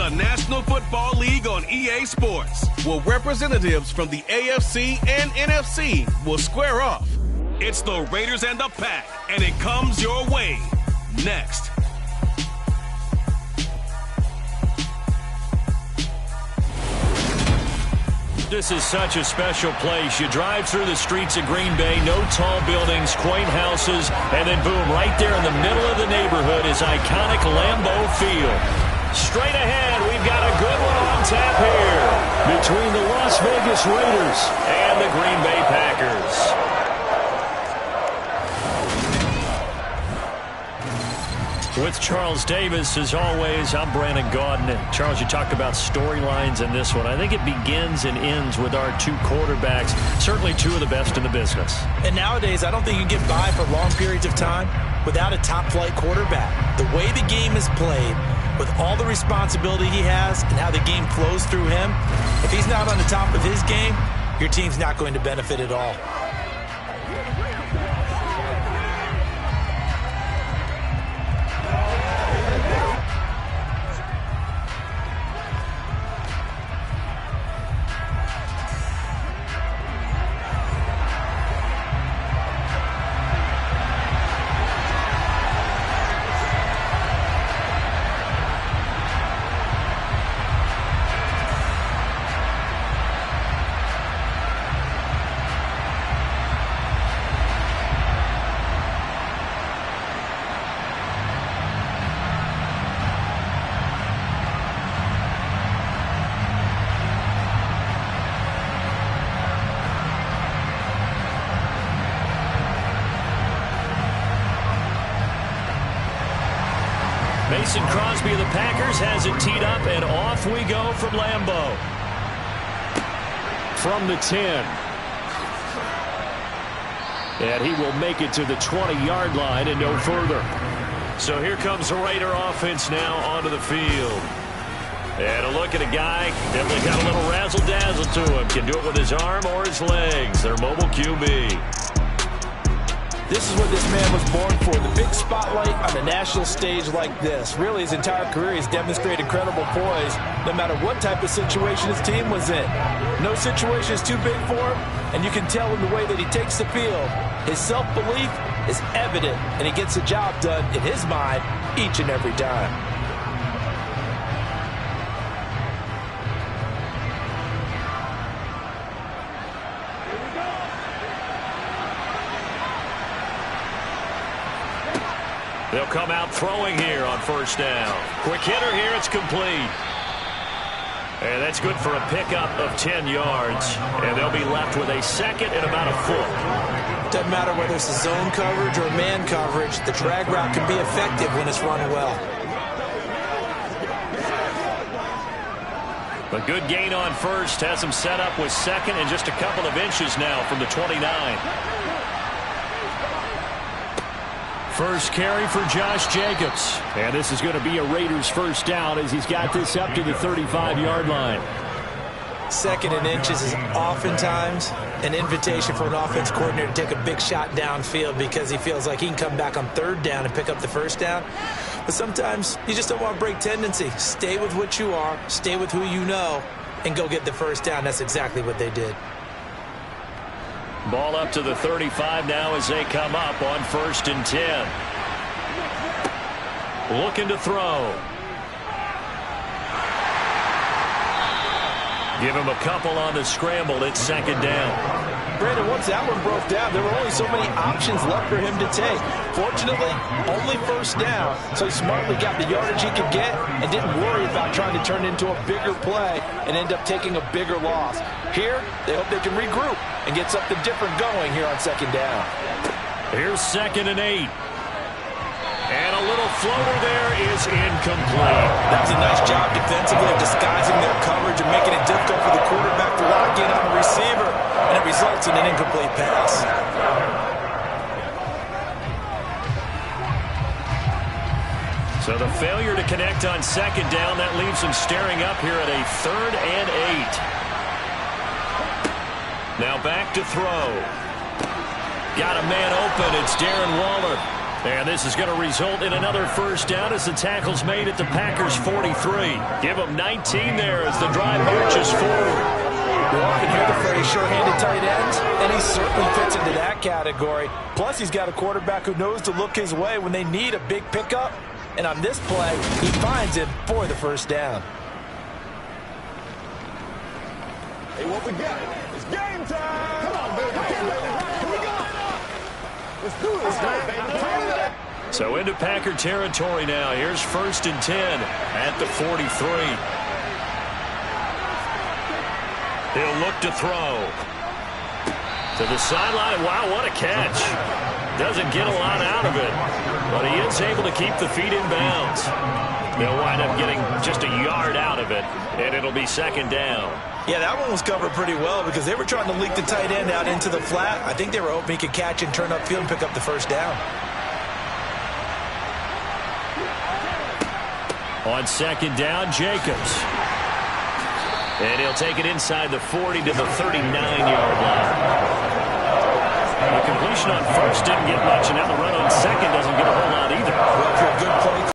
the National Football League on EA Sports, where representatives from the AFC and NFC will square off. It's the Raiders and the Pack, and it comes your way next. This is such a special place. You drive through the streets of Green Bay, no tall buildings, quaint houses, and then boom, right there in the middle of the neighborhood is iconic Lambeau Field. Straight ahead, we've got a good one on tap here between the Las Vegas Raiders and the Green Bay Packers. With Charles Davis, as always, I'm Brandon Gaudin. Charles, you talked about storylines in this one. I think it begins and ends with our two quarterbacks, certainly two of the best in the business. And nowadays, I don't think you can get by for long periods of time without a top-flight quarterback. The way the game is played, with all the responsibility he has and how the game flows through him, if he's not on the top of his game, your team's not going to benefit at all. Mason Crosby of the Packers has it teed up, and off we go from Lambeau. From the 10. And he will make it to the 20-yard line and no further. So here comes the Raider offense now onto the field. And a look at a guy, definitely got a little razzle-dazzle to him. Can do it with his arm or his legs. Their mobile QB. This is what this man was born for, the big spotlight on a national stage like this. Really, his entire career, he's demonstrated incredible poise, no matter what type of situation his team was in. No situation is too big for him, and you can tell in the way that he takes the field. His self-belief is evident, and he gets the job done in his mind each and every time. They'll come out throwing here on first down. Quick hitter here, it's complete. And that's good for a pickup of 10 yards. And they'll be left with a second and about a foot. Doesn't matter whether it's a zone coverage or man coverage, the drag route can be effective when it's run well. A good gain on first has him set up with second and just a couple of inches now from the 29. First carry for Josh Jacobs. And this is going to be a Raiders first down as he's got this up to the 35-yard line. Second and inches is oftentimes an invitation for an offense coordinator to take a big shot downfield because he feels like he can come back on third down and pick up the first down. But sometimes you just don't want to break tendency. Stay with what you are, stay with who you know, and go get the first down. That's exactly what they did. Ball up to the 35 now as they come up on first and 10. Looking to throw. Give him a couple on the scramble. It's second down. Brandon, once that one broke down, there were only so many options left for him to take. Fortunately, only first down, so he smartly got the yardage he could get and didn't worry about trying to turn it into a bigger play and end up taking a bigger loss. Here, they hope they can regroup and get something different going here on second down. Here's second and 8. And a little floater there is incomplete. That was a nice job defensively of disguising their coverage and making it difficult for the quarterback to lock in on the receiver, and it results in an incomplete pass. So the failure to connect on second down, that leaves him staring up here at a third and 8. Now back to throw. Got a man open. It's Darren Waller. And this is going to result in another first down as the tackle's made at the Packers' 43. Give them 19 there as the drive marches forward. You often hear the phrase sure-handed tight ends, and he certainly fits into that category. Plus, he's got a quarterback who knows to look his way when they need a big pickup. And on this play, he finds him for the first down. Hey, what we got? It's game time! Come on, baby. Here we go! Let's do this, man. So into Packer territory now. Here's 1st and 10 at the 43. He'll look to throw. To the sideline. Wow, what a catch. Doesn't get a lot out of it, but he is able to keep the feet in bounds. They'll wind up getting just a yard out of it, and it'll be 2nd down. Yeah, that one was covered pretty well because they were trying to leak the tight end out into the flat. I think they were hoping he could catch and turn upfield and pick up the first down. On 2nd down, Jacobs. And he'll take it inside the 40 to the 39-yard line. The completion on 1st didn't get much, and now the run on 2nd doesn't get a whole lot either. Well, for a good play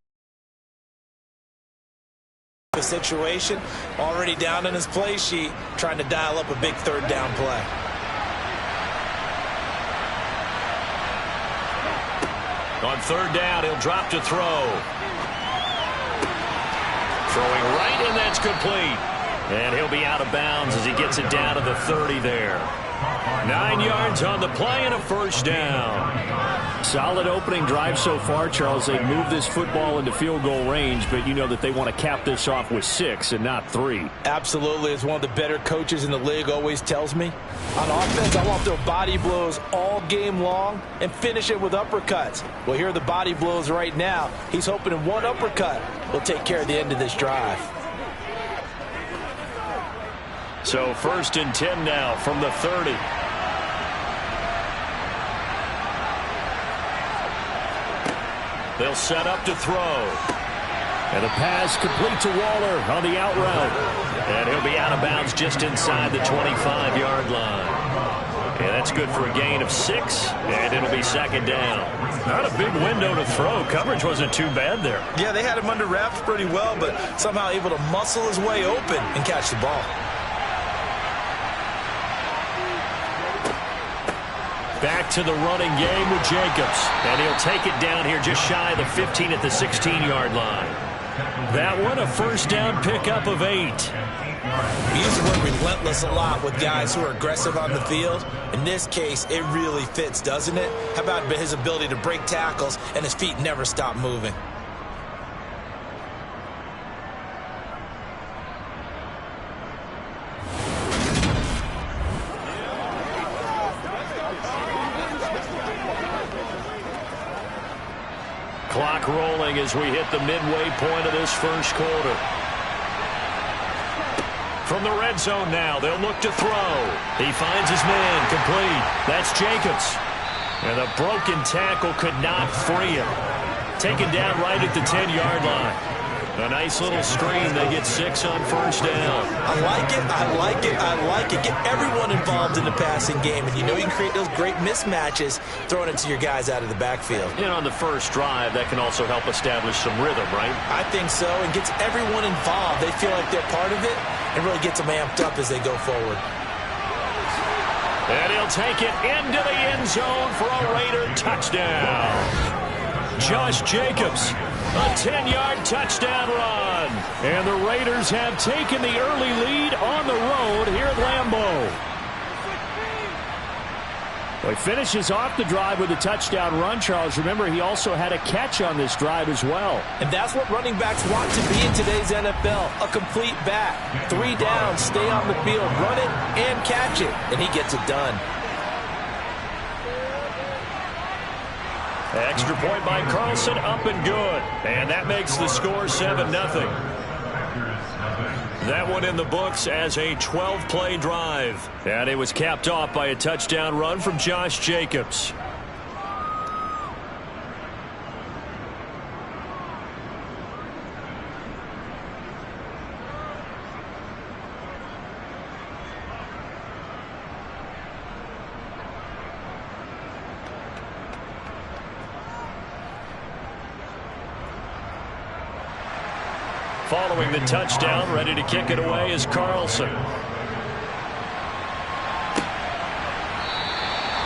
the situation, already down in his play sheet, trying to dial up a big 3rd down play. On 3rd down, he'll drop to throw. Throwing right, and that's complete. And he'll be out of bounds as he gets it down to the 30 there. 9 yards on the play and a first down. Solid opening drive so far, Charles. They moved this football into field goal range, but you know that they want to cap this off with 6 and not 3. Absolutely. As one of the better coaches in the league always tells me, on offense, I want their body blows all game long and finish it with uppercuts. Well, here are the body blows right now. He's hoping in one uppercut will take care of the end of this drive. So 1st and 10 now from the 30. They'll set up to throw. And a pass complete to Waller on the out route. And he'll be out of bounds just inside the 25-yard line. And that's good for a gain of 6, and it'll be 2nd down. Not a big window to throw. Coverage wasn't too bad there. Yeah, they had him under wraps pretty well, but somehow able to muscle his way open and catch the ball. Back to the running game with Jacobs. And he'll take it down here just shy of the 15 at the 16-yard line. That one, a first down pickup of 8. We use the word relentless a lot with guys who are aggressive on the field. In this case, it really fits, doesn't it? How about his ability to break tackles and his feet never stop moving? Clock rolling as we hit the midway point of this first quarter. From the red zone now, they'll look to throw. He finds his man, complete. That's Jacobs. And a broken tackle could not free him. Taken down right at the 10-yard line. A nice little screen. They get 6 on first down. I like it, I like it, I like it. Get everyone involved in the passing game. And you know you can create those great mismatches throwing it to your guys out of the backfield. And on the first drive, that can also help establish some rhythm, right? I think so. And gets everyone involved. They feel like they're part of it and really gets them amped up as they go forward. And he'll take it into the end zone for a Raider touchdown. Josh Jacobs, a 10-yard touchdown run. And the Raiders have taken the early lead on the road here at Lambeau. Well, he finishes off the drive with a touchdown run, Charles. Remember, he also had a catch on this drive as well. And that's what running backs want to be in today's NFL, a complete back. 3 downs, stay on the field, run it, and catch it. And he gets it done. Extra point by Carlson, up and good. And that makes the score 7-0. That one in the books as a 12-play drive. And it was capped off by a touchdown run from Josh Jacobs. Following the touchdown, ready to kick it away is Carlson.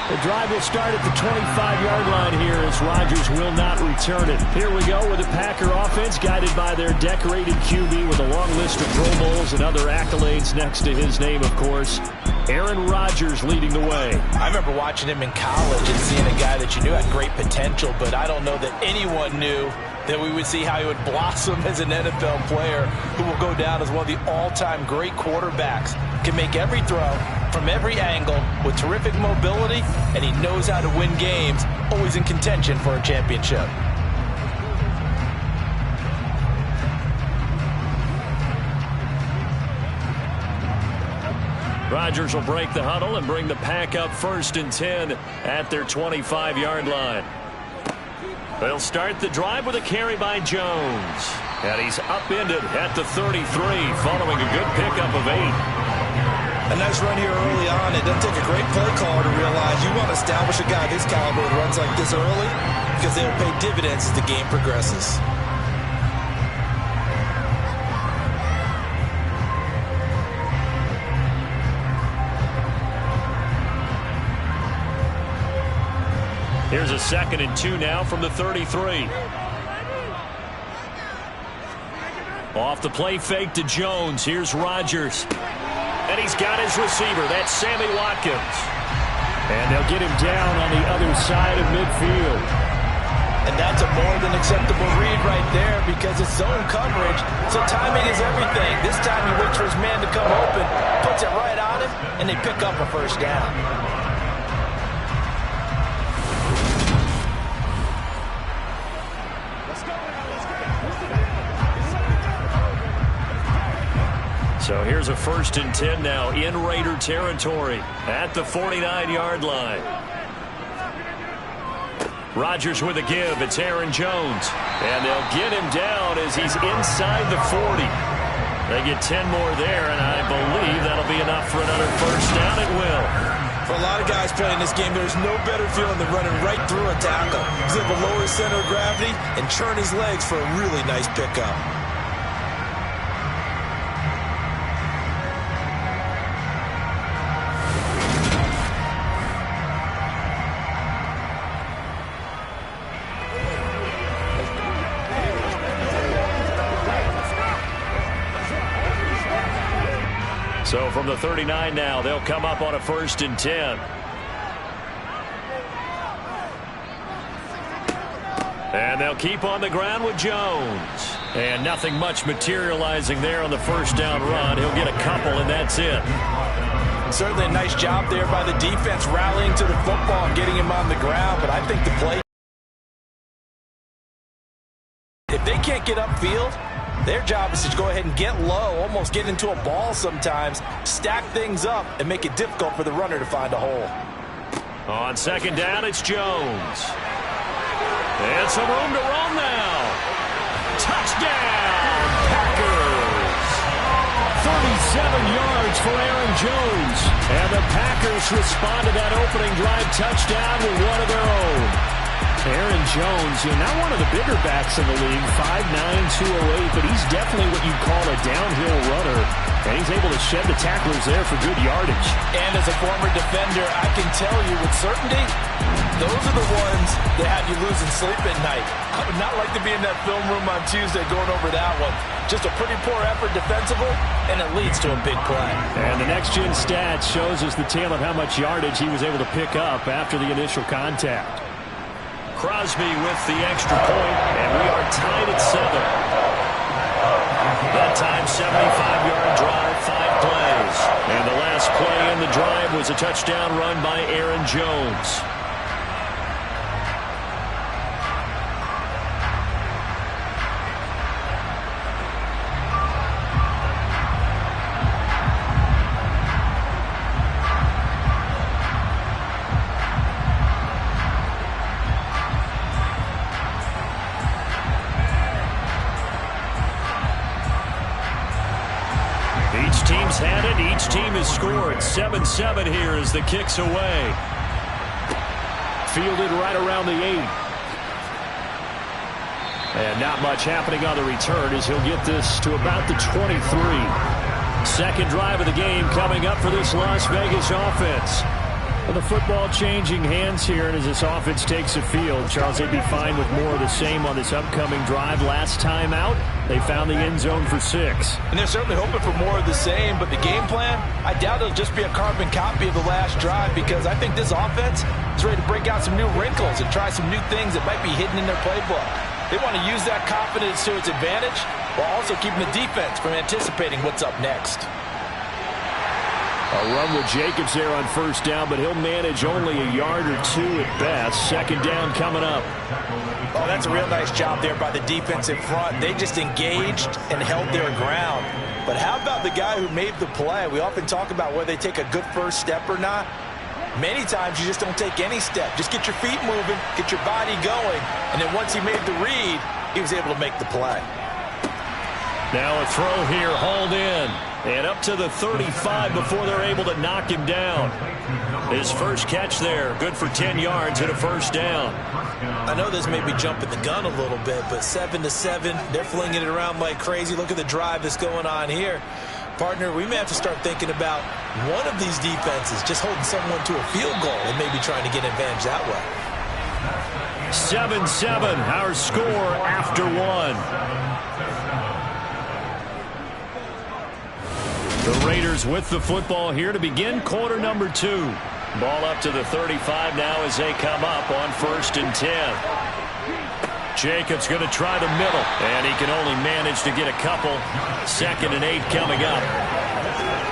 The drive will start at the 25-yard line here as Rodgers will not return it. Here we go with the Packer offense guided by their decorated QB with a long list of Pro Bowls and other accolades next to his name, of course. Aaron Rodgers leading the way. I remember watching him in college and seeing a guy that you knew had great potential, but I don't know that anyone knew that we would see how he would blossom as an NFL player who will go down as one of the all-time great quarterbacks. Can make every throw from every angle with terrific mobility, and he knows how to win games, always in contention for a championship. Rodgers will break the huddle and bring the Pack up 1st and 10 at their 25-yard line. They'll start the drive with a carry by Jones. And he's upended at the 33 following a good pickup of 8. A nice run here early on. It doesn't take a great play caller to realize you want to establish a guy this caliber that runs like this early because they'll pay dividends as the game progresses. Here's a 2nd and 2 now from the 33. Off the play fake to Jones. Here's Rodgers. And he's got his receiver. That's Sammy Watkins. And they'll get him down on the other side of midfield. And that's a more than acceptable read right there because it's zone coverage, so timing is everything. This time he waits for his man to come open, puts it right on him, and they pick up a 1st down. So here's a 1st and 10 now in Raider territory at the 49-yard line. Rodgers with a give. It's Aaron Jones. And they'll get him down as he's inside the 40. They get 10 more there, and I believe that'll be enough for another 1st down. It will. For a lot of guys playing this game, there's no better feeling than running right through a tackle. He's able to lower his center of gravity and churn his legs for a really nice pickup. So from the 39 now, they'll come up on a 1st and 10. And they'll keep on the ground with Jones. And nothing much materializing there on the 1st down run. He'll get a couple, and that's it. Certainly a nice job there by the defense rallying to the football and getting him on the ground. But I think the play, if they can't get upfield, their job is to go ahead and get low, almost get into a ball sometimes, stack things up, and make it difficult for the runner to find a hole. On 2nd down, it's Jones. And some room to run now. Touchdown, Packers. 37 yards for Aaron Jones. And the Packers respond to that opening drive touchdown with one of their own. Aaron Jones, not one of the bigger backs in the league, 5'9", 208, but he's definitely what you'd call a downhill runner. And he's able to shed the tacklers there for good yardage. And as a former defender, I can tell you with certainty, those are the ones that have you losing sleep at night. I would not like to be in that film room on Tuesday going over that one. Just a pretty poor effort defensively, and it leads to a big play. And the next-gen stats shows us the tale of how much yardage he was able to pick up after the initial contact. Crosby with the extra point, and we are tied at 7. That time, 75-yard drive, 5 plays. And the last play in the drive was a touchdown run by Aaron Jones. Each team's had it. Each team has scored. 7-7 here as the kick's away. Fielded right around the 8. And not much happening on the return as he'll get this to about the 23. Second drive of the game coming up for this Las Vegas offense. Well, the football changing hands here, and as this offense takes the field, Charles, they'd be fine with more of the same on this upcoming drive. Last time out, they found the end zone for 6. And they're certainly hoping for more of the same, but the game plan, I doubt it'll just be a carbon copy of the last drive, because I think this offense is ready to break out some new wrinkles and try some new things that might be hidden in their playbook. They want to use that confidence to its advantage while also keeping the defense from anticipating what's up next. A run with Jacobs there on first down, but he'll manage only a yard or 2 at best. Second down coming up. Oh, that's a real nice job there by the defense in front. They just engaged and held their ground. But how about the guy who made the play? We often talk about whether they take a good first step or not. Many times you just don't take any step. Just get your feet moving, get your body going, and then once he made the read, he was able to make the play. Now a throw here, hauled in. And up to the 35 before they're able to knock him down. His first catch there, good for 10 yards and a first down. I know this may be jumping the gun a little bit, but 7-7, they're flinging it around like crazy. Look at the drive that's going on here. Partner, we may have to start thinking about one of these defenses just holding someone to a field goal and maybe trying to get an advantage that way. 7-7, our score after 1. The Raiders with the football here to begin quarter number 2. Ball up to the 35 now as they come up on 1st and 10. Jacobs going to try the middle, and he can only manage to get a couple. 2nd and 8 coming up.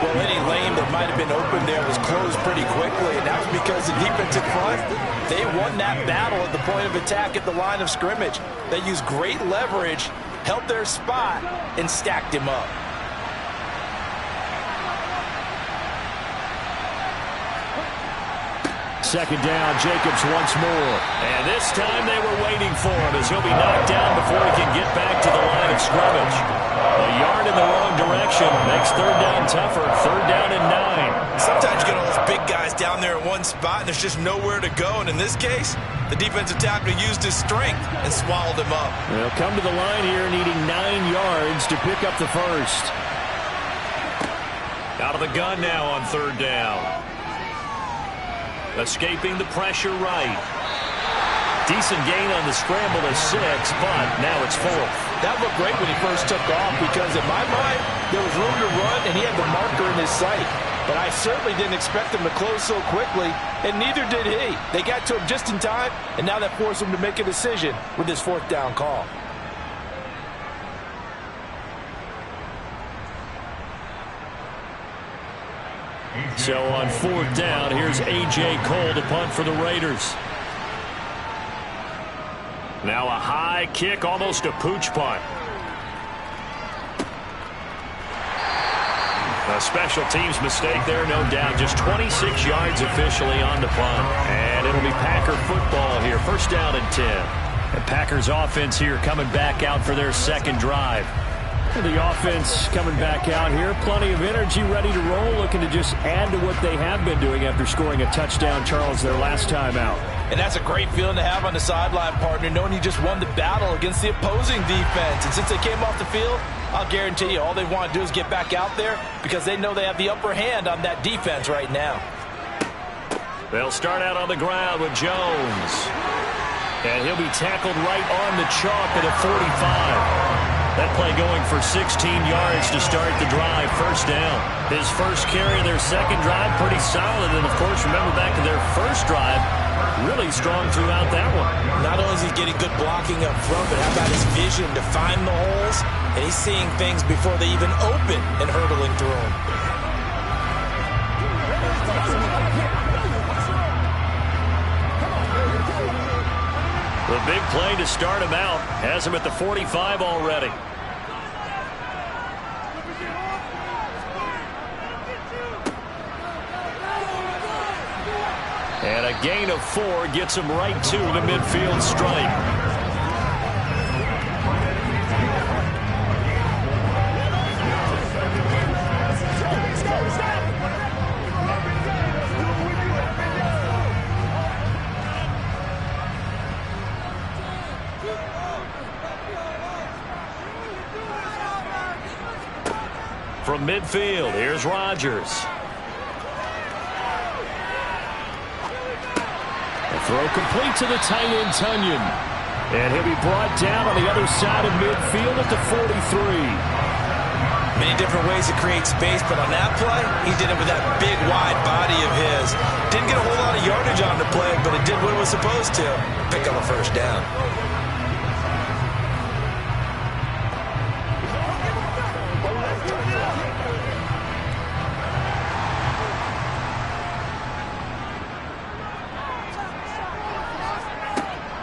Well, any lane that might have been open there was closed pretty quickly, and that was because the defense in front, they won that battle at the point of attack at the line of scrimmage. They used great leverage, held their spot, and stacked him up. Second down, Jacobs once more. And this time they were waiting for him as he'll be knocked down before he can get back to the line of scrimmage. A yard in the wrong direction makes 3rd down tougher. 3rd down and 9. Sometimes you get all those big guys down there in one spot and there's just nowhere to go. And in this case, the defensive tackle used his strength and swallowed him up. They'll come to the line here needing 9 yards to pick up the first. Out of the gun now on 3rd down. Escaping the pressure right. Decent gain on the scramble to 6, but now it's 4th. That looked great when he first took off because in my mind, there was room to run and he had the marker in his sight. But I certainly didn't expect him to close so quickly, and neither did he. They got to him just in time, and now that forced him to make a decision with his 4th down call. So on 4th down, here's A.J. Cole to punt for the Raiders. Now a high kick, almost a pooch punt. A special teams mistake there, no doubt. Just 26 yards officially on the punt. And it'll be Packer football here. 1st down and 10. And Packers offense here coming back out for their 2nd drive. The offense coming back out here. Plenty of energy, ready to roll, looking to just add to what they have been doing after scoring a touchdown, Charles, their last time out. And that's a great feeling to have on the sideline, partner, knowing you just won the battle against the opposing defense. And since they came off the field, I'll guarantee you all they want to do is get back out there because they know they have the upper hand on that defense right now. They'll start out on the ground with Jones. And he'll be tackled right on the chalk at a 45. That play going for 16 yards to start the drive. 1st down. His first carry of their 2nd drive, pretty solid. And, of course, remember back to their 1st drive, really strong throughout that one. Not only is he getting good blocking up front, but how about his vision to find the holes? And he's seeing things before they even open and hurdling through them. The big play to start him out has him at the 45 already. And a gain of 4 gets him right to the midfield stripe. from midfield. Here's Rodgers. A throw complete to the tight end, Tunyon. And he'll be brought down on the other side of midfield at the 43. Many different ways to create space, but on that play, he did it with that big, wide body of his. Didn't get a whole lot of yardage on the play, but it did what it was supposed to. Pick up a first down.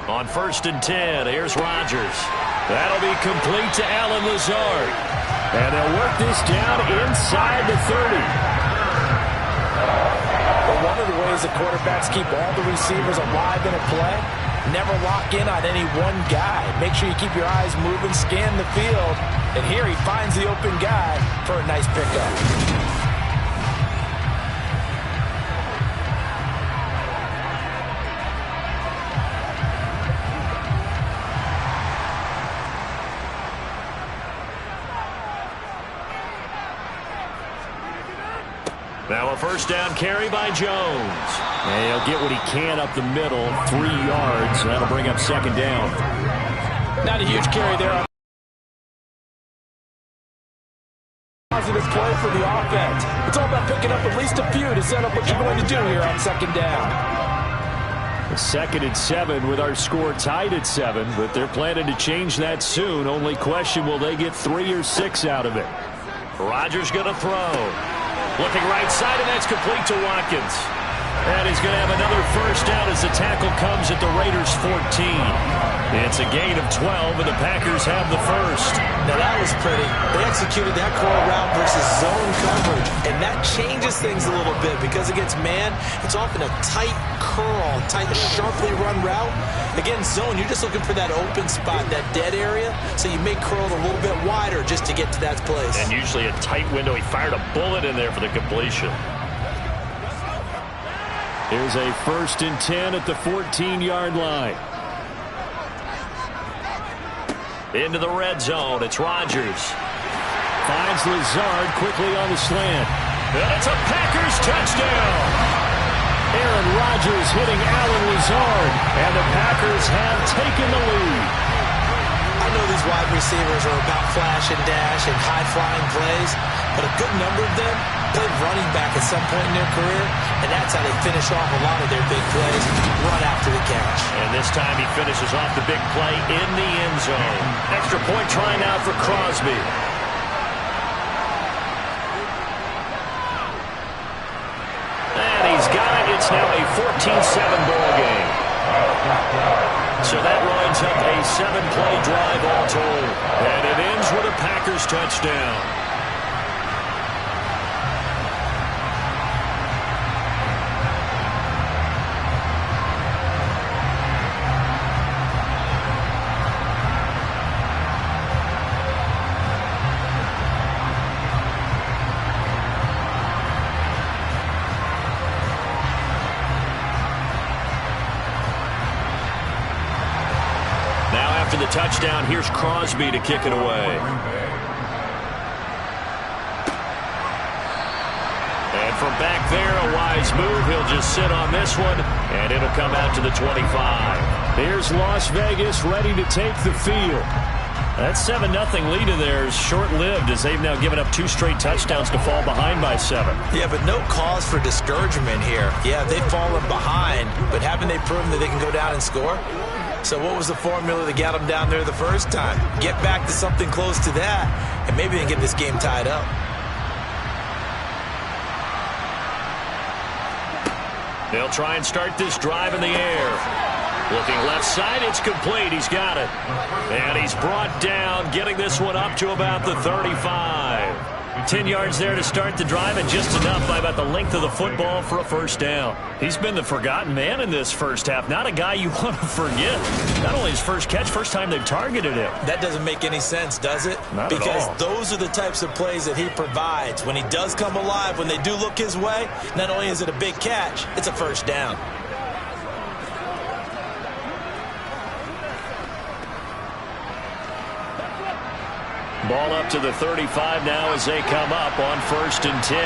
On 1st and 10, here's Rodgers. That'll be complete to Allen Lazard. And they'll work this down inside the 30. But one of the ways the quarterbacks keep all the receivers alive in a play, never lock in on any one guy. Make sure you keep your eyes moving, scan the field. And here he finds the open guy for a nice pickup. Now a first down carry by Jones. And he'll get what he can up the middle, 3 yards. That'll bring up 2nd down. Not a huge carry there. Positive play for the offense. It's all about picking up at least a few to set up what you're going to do here on 2nd down. 2nd and 7 with our score tied at 7, but they're planning to change that soon. Only question, will they get 3 or 6 out of it? Rodgers going to throw. Looking right side, and that's complete to Watkins. And he's going to have another first down as the tackle comes at the Raiders' 14. It's a gain of 12, and the Packers have the first. Now that was pretty. They executed that curl route versus zone coverage, and that changes things a little bit because against man, it's often a tight curl, tight, sharply run route. Against zone, you're just looking for that open spot, that dead area, so you may curl it a little bit wider just to get to that place. And usually a tight window. He fired a bullet in there for the completion. Here's a 1st and 10 at the 14-yard line. Into the red zone. It's Rodgers. Finds Lazard quickly on the slant. And it's a Packers touchdown. Aaron Rodgers hitting Allen Lazard. And the Packers have taken the lead. I know these wide receivers are about flash and dash and high-flying plays, but a good number of them played running back at some point in their career, and that's how they finish off a lot of their big plays, run after the catch. And this time he finishes off the big play in the end zone. Extra point try now for Crosby. And he's got it. It's now a 14-7 ball game. So that lines up a 7-play drive all told. And it ends with a Packers touchdown. After the touchdown, here's Crosby to kick it away. And from back there, a wise move. He'll just sit on this one, and it'll come out to the 25. Here's Las Vegas ready to take the field. That 7-0 lead of theirs short-lived as they've now given up 2 straight touchdowns to fall behind by 7. Yeah, but no cause for discouragement here. Yeah, they've fallen behind, but haven't they proven that they can go down and score? So what was the formula that got them down there the first time? Get back to something close to that, and maybe they get this game tied up. They'll try and start this drive in the air. Looking left side, it's complete. He's got it. And he's brought down, getting this one up to about the 35. 10 yards there to start the drive, and just enough by about the length of the football for a first down. He's been the forgotten man in this first half. Not a guy you want to forget. Not only his first catch, first time they've targeted him. That doesn't make any sense, does it? Not at all. Because those are the types of plays that he provides. When he does come alive, when they do look his way, not only is it a big catch, it's a first down. Ball Ball up to the 35 now as they come up on 1st and 10.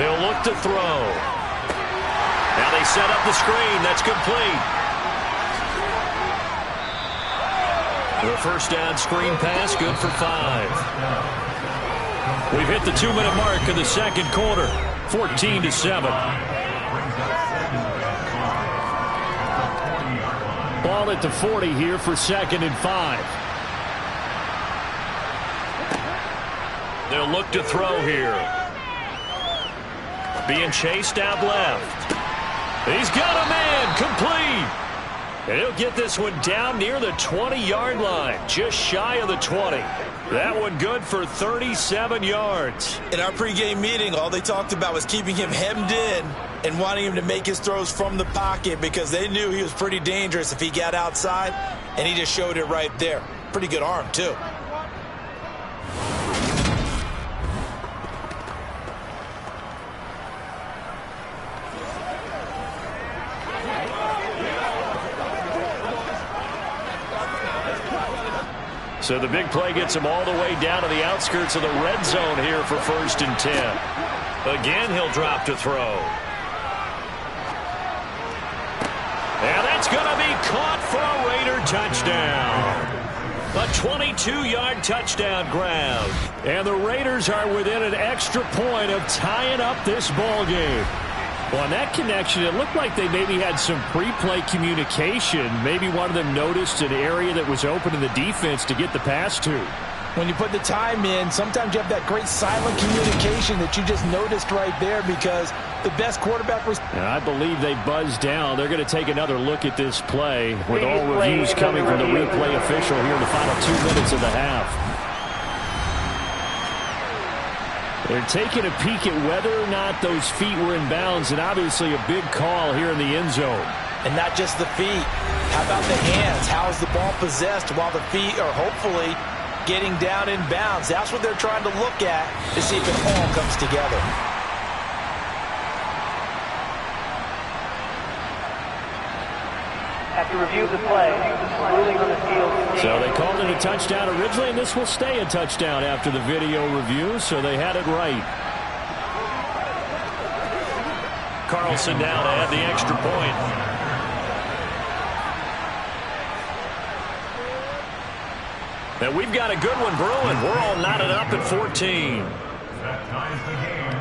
He'll look to throw. Now they set up the screen. That's complete. The first down screen pass, good for 5. We've hit the 2-minute mark of the second quarter, 14-7. Ball at the 40 here for 2nd and 5. They'll look to throw here. Being chased out left. He's got a man, complete. And he'll get this one down near the 20-yard line, just shy of the 20. That one good for 37 yards. In our pregame meeting, all they talked about was keeping him hemmed in and wanting him to make his throws from the pocket because they knew he was pretty dangerous if he got outside, and he just showed it right there. Pretty good arm, too. So the big play gets him all the way down to the outskirts of the red zone here for 1st and 10. Again, he'll drop to throw. And that's going to be caught for a Raider touchdown. A 22-yard touchdown grab. And the Raiders are within an extra point of tying up this ball game. Well, on that connection, it looked like they maybe had some pre-play communication. Maybe one of them noticed an area that was open in the defense to get the pass to. When you put the time in, sometimes you have that great silent communication that you just noticed right there because the best quarterback was... And I believe they buzzed down. They're going to take another look at this play with all reviews coming from the replay official here in the final 2 minutes of the half. They're taking a peek at whether or not those feet were in bounds, and obviously a big call here in the end zone. And not just the feet. How about the hands? How is the ball possessed while the feet are hopefully getting down in bounds? That's what they're trying to look at to see if it all comes together. After review of the play, ruling on the field. So they called it a touchdown originally, and this will stay a touchdown after the video review, so they had it right. Carlson down to add the extra point. And we've got a good one brewing. We're all knotted up at 14.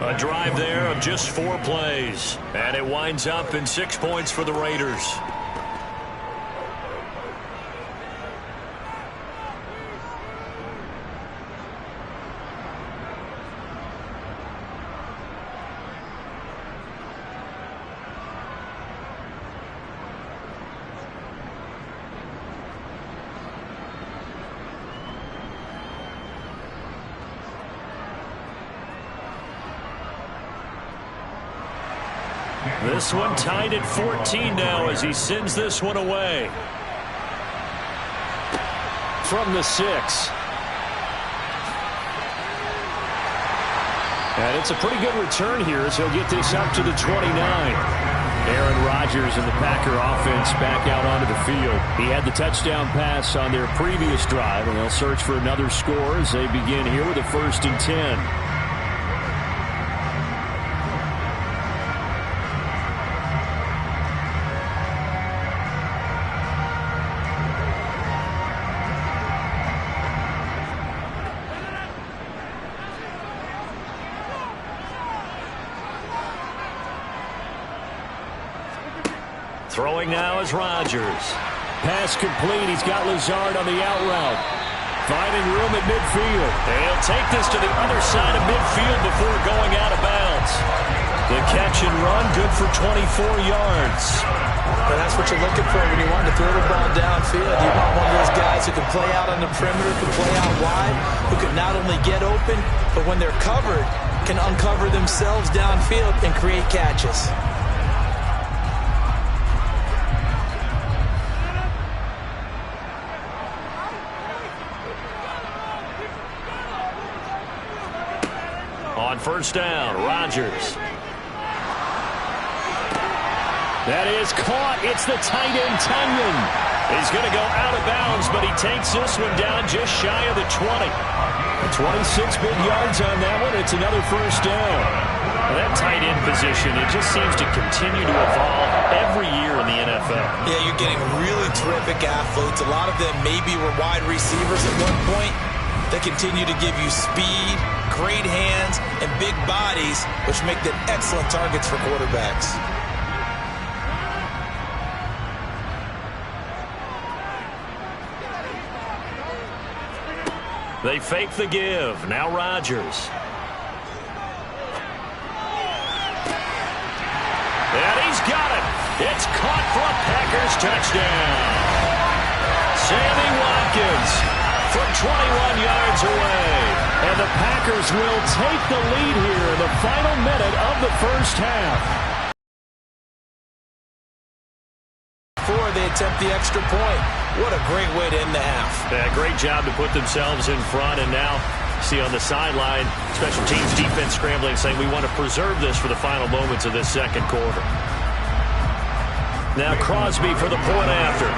A drive there of just 4 plays. And it winds up in 6 points for the Raiders. This one tied at 14 now as he sends this one away. From the 6. And it's a pretty good return here as he'll get this up to the 29. Aaron Rodgers and the Packer offense back out onto the field. He had the touchdown pass on their previous drive, and they'll search for another score as they begin here with a 1st and 10. Throwing now is Rodgers. Pass complete. He's got Lazard on the out route. Finding room at midfield. And he'll take this to the other side of midfield before going out of bounds. The catch and run, good for 24 yards. But that's what you're looking for when you want to throw the ball downfield. You want one of those guys who can play out on the perimeter, can play out wide, who can not only get open, but when they're covered, can uncover themselves downfield and create catches. On 1st down, Rodgers. That is caught. It's the tight end, Tunyon. He's going to go out of bounds, but he takes this one down just shy of the 20. 26 big yards on that one. It's another first down. Well, that tight end position, it just seems to continue to evolve every year in the NFL. Yeah, you're getting really terrific athletes. A lot of them maybe were wide receivers at one point. They continue to give you speed, great hands, and big bodies, which make them excellent targets for quarterbacks. They fake the give. Now Rodgers. And he's got it. It's caught for a Packers touchdown. Sammy Watkins from 21 yards away. And the Packers will take the lead here in the final minute of the first half. Before they attempt the extra point. What a great way to end the half. Yeah, great job to put themselves in front. And now, see on the sideline, special teams defense scrambling, saying we want to preserve this for the final moments of this second quarter. Now Crosby for the point after.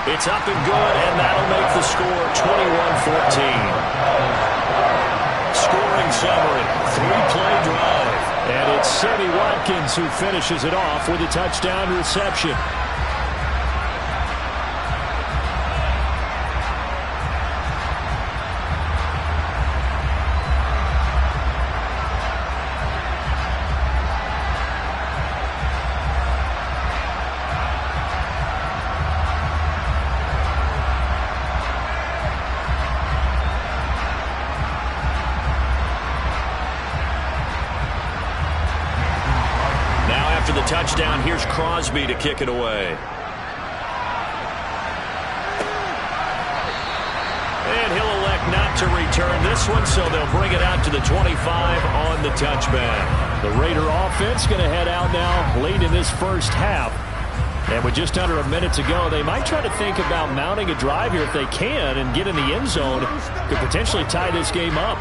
It's up and good, and that'll make the score 21-14. Scoring summary, 3-play drive. And it's Sammy Watkins who finishes it off with a touchdown reception. The touchdown, here's Crosby to kick it away. And he'll elect not to return this one, so they'll bring it out to the 25 on the touchback. The Raider offense going to head out now late in this first half. And with just under a minute to go, they might try to think about mounting a drive here if they can and get in the end zone. Could potentially tie this game up.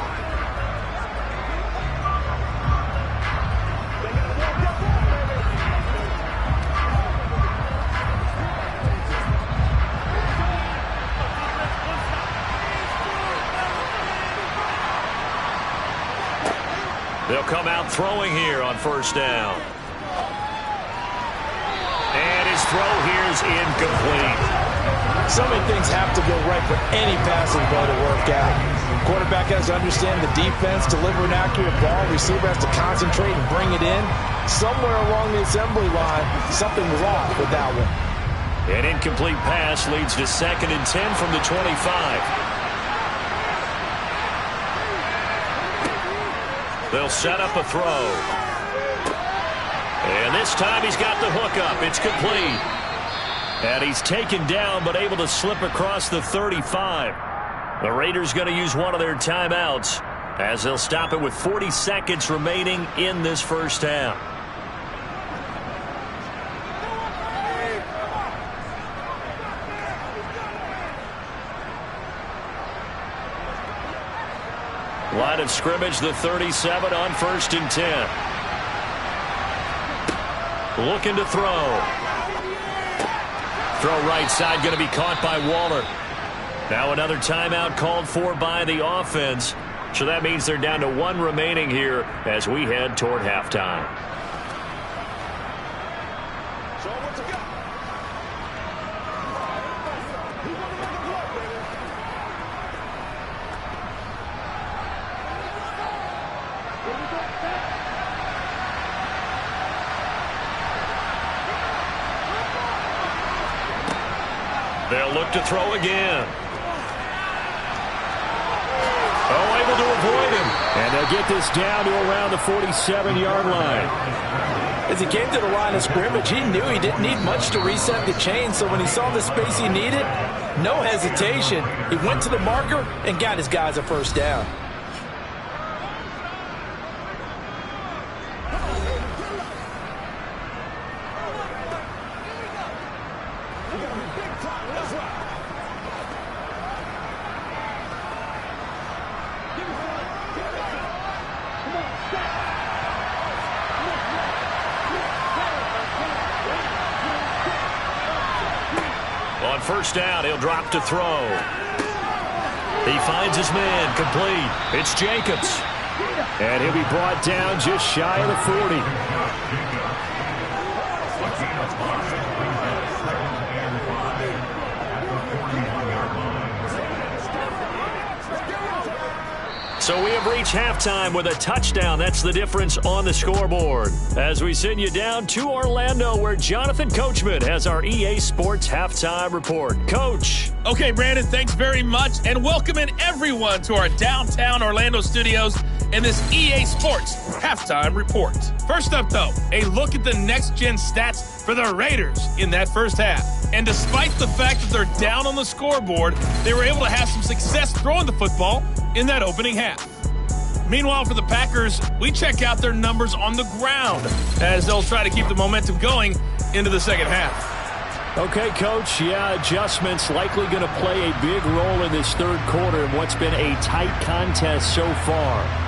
They'll come out throwing here on first down. And his throw here is incomplete. So many things have to go right for any passing play to work out. Quarterback has to understand the defense, deliver an accurate ball. Receiver has to concentrate and bring it in. Somewhere along the assembly line, something was off with that one. An incomplete pass leads to 2nd and 10 from the 25. They'll set up a throw. And this time he's got the hook up. It's complete. And he's taken down but able to slip across the 35. The Raiders going to use one of their timeouts as they'll stop it with 40 seconds remaining in this first half. Line of scrimmage, the 37 on 1st and 10. Looking to throw. Throw right side, going to be caught by Waller. Now another timeout called for by the offense. So that means they're down to 1 remaining here as we head toward halftime. They'll look to throw again. Oh, able to avoid him. And they'll get this down to around the 47-yard line. As he came to the line of scrimmage, he knew he didn't need much to reset the chain. So when he saw the space he needed, no hesitation. He went to the marker and got his guys a first down. On first down, he'll drop to throw. He finds his man, complete. It's Jacobs. And he'll be brought down just shy of the 40. So we have reached halftime with a touchdown. That's the difference on the scoreboard. As we send you down to Orlando, where Jonathan Coachman has our EA Sports Halftime Report. Coach. Okay, Brandon, thanks very much. And welcoming everyone to our downtown Orlando studios in this EA Sports Halftime Report. First up, though, a look at the next-gen stats for the Raiders in that first half. And despite the fact that they're down on the scoreboard, they were able to have some success throwing the football in that opening half. Meanwhile, for the Packers, we check out their numbers on the ground as they'll try to keep the momentum going into the second half. Okay, Coach, adjustments likely going to play a big role in this third quarter in what's been a tight contest so far.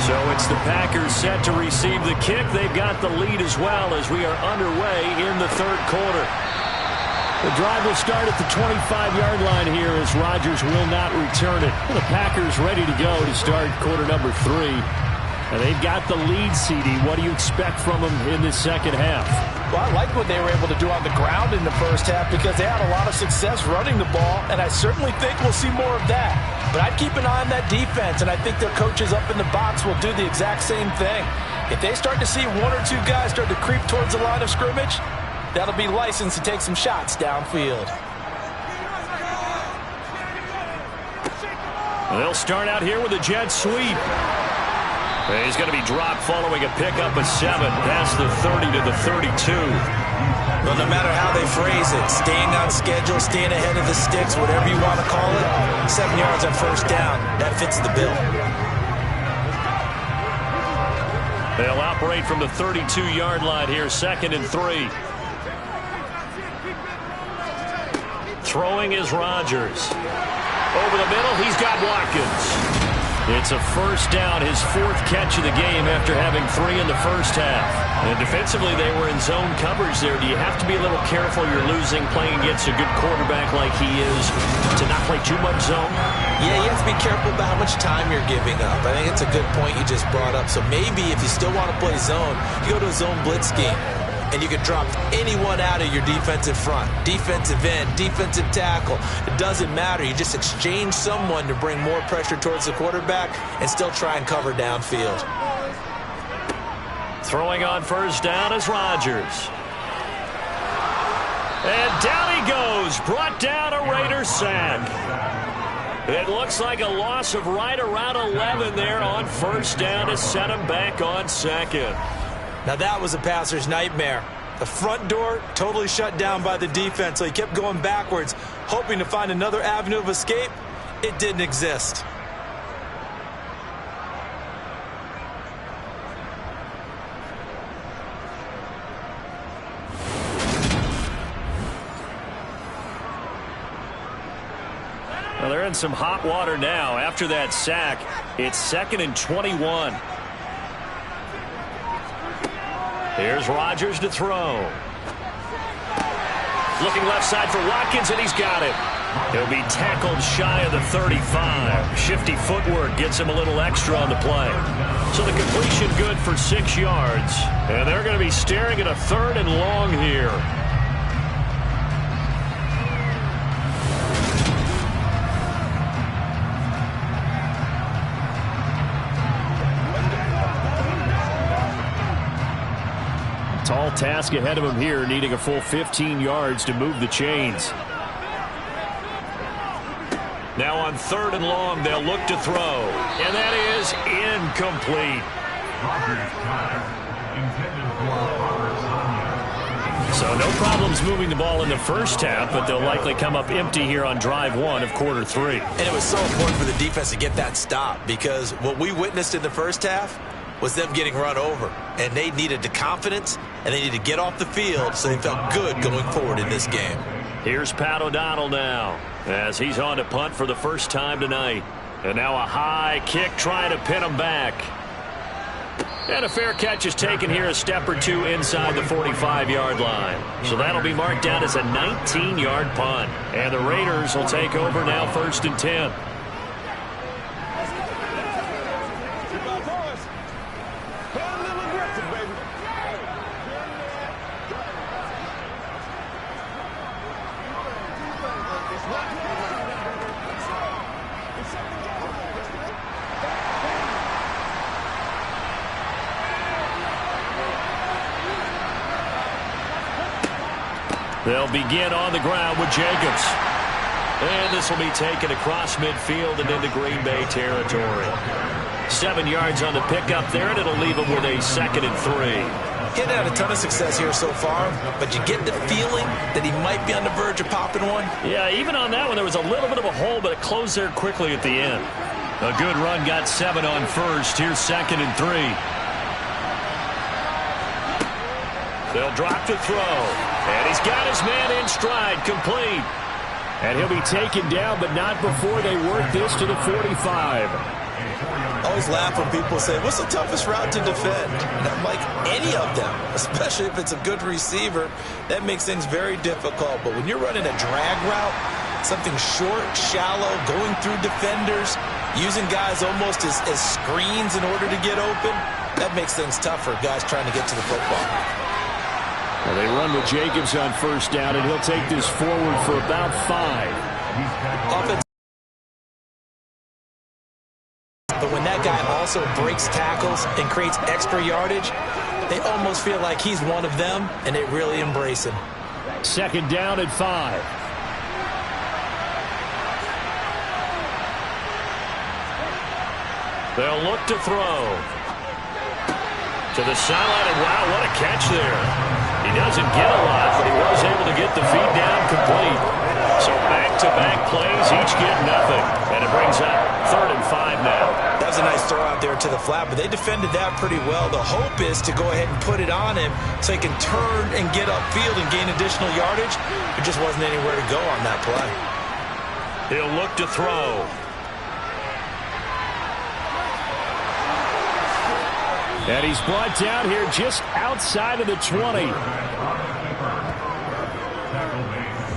So it's the Packers set to receive the kick. They've got the lead as well as we are underway in the third quarter. The drive will start at the 25-yard line here as Rodgers will not return it. The Packers ready to go to start quarter number 3. And they've got the lead, CD. What do you expect from them in this second half? Well, I like what they were able to do on the ground in the first half because they had a lot of success running the ball, and I certainly think we'll see more of that. But I'd keep an eye on that defense, and I think their coaches up in the box will do the exact same thing. If they start to see one or two guys start to creep towards the line of scrimmage, that'll be licensed to take some shots downfield. They'll start out here with a jet sweep. He's going to be dropped following a pickup of 7 past the 30 to the 32. Well, no matter how they phrase it, staying on schedule, staying ahead of the sticks, whatever you want to call it, 7 yards on first down, that fits the bill. They'll operate from the 32-yard line here, 2nd and 3. Throwing is Rodgers. Over the middle, he's got Watkins. It's a first down, his 4th catch of the game after having 3 in the first half. And defensively, they were in zone coverage there. Do you have to be a little careful you're losing playing against a good quarterback like he is to not play too much zone? Yeah, you have to be careful about how much time you're giving up. I think it's a good point you just brought up. So maybe if you still want to play zone, you go to a zone blitz scheme. And you can drop anyone out of your defensive front, defensive end, defensive tackle. It doesn't matter. You just exchange someone to bring more pressure towards the quarterback and still try and cover downfield. Throwing on first down is Rodgers. And down he goes. Brought down a Raider sack. It looks like a loss of right around 11 there on first down to set him back on 2nd. Now that was a passer's nightmare. The front door totally shut down by the defense, so he kept going backwards, hoping to find another avenue of escape. It didn't exist. Well, they're in some hot water now. After that sack, it's 2nd and 21. Here's Rodgers to throw. Looking left side for Watkins, and he's got it. He'll be tackled shy of the 35. Shifty footwork gets him a little extra on the play. So the completion good for 6 yards. And they're going to be staring at a 3rd and long here. Tall task ahead of him here, needing a full 15 yards to move the chains. Now on 3rd and long, they'll look to throw. And that is incomplete. So no problems moving the ball in the first half, but they'll likely come up empty here on drive 1 of quarter 3. And it was so important for the defense to get that stop, because what we witnessed in the first half was them getting run over. And they needed the confidence, and they needed to get off the field so they felt good going forward in this game. Here's Pat O'Donnell now, as he's on to punt for the first time tonight. And now a high kick trying to pin him back. And a fair catch is taken here a step or two inside the 45-yard line. So that'll be marked down as a 19-yard punt. And the Raiders will take over now 1st and 10. They'll begin on the ground with Jacobs. And this will be taken across midfield and into Green Bay territory. 7 yards on the pickup there, and it'll leave them with a 2nd and 3. He had a ton of success here so far, but you get the feeling that he might be on the verge of popping one. Yeah, even on that one, there was a little bit of a hole, but it closed there quickly at the end. A good run got 7 on 1st. Here's 2nd and 3. They'll drop to throw. And he's got his man in stride, complete. And he'll be taken down, but not before they work this to the 45. I always laugh when people say, what's the toughest route to defend? And I'm like, any of them, especially if it's a good receiver. That makes things very difficult. But when you're running a drag route, something short, shallow, going through defenders, using guys almost as screens in order to get open, that makes things tough for guys trying to get to the football. Well, they run with Jacobs on 1st down, and he'll take this forward for about 5. But when that guy also breaks tackles and creates extra yardage, they almost feel like he's one of them, and they really embrace him. 2nd down at 5. They'll look to throw. To the sideline, and wow, what a catch there. He doesn't get a lot, but he was able to get the feed down complete. So back-to-back plays, each get nothing. And it brings up 3rd and 5 now. That was a nice throw out there to the flat, but they defended that pretty well. The hope is to go ahead and put it on him so he can turn and get upfield and gain additional yardage. There just wasn't anywhere to go on that play. He'll look to throw. And he's brought down here just outside of the 20.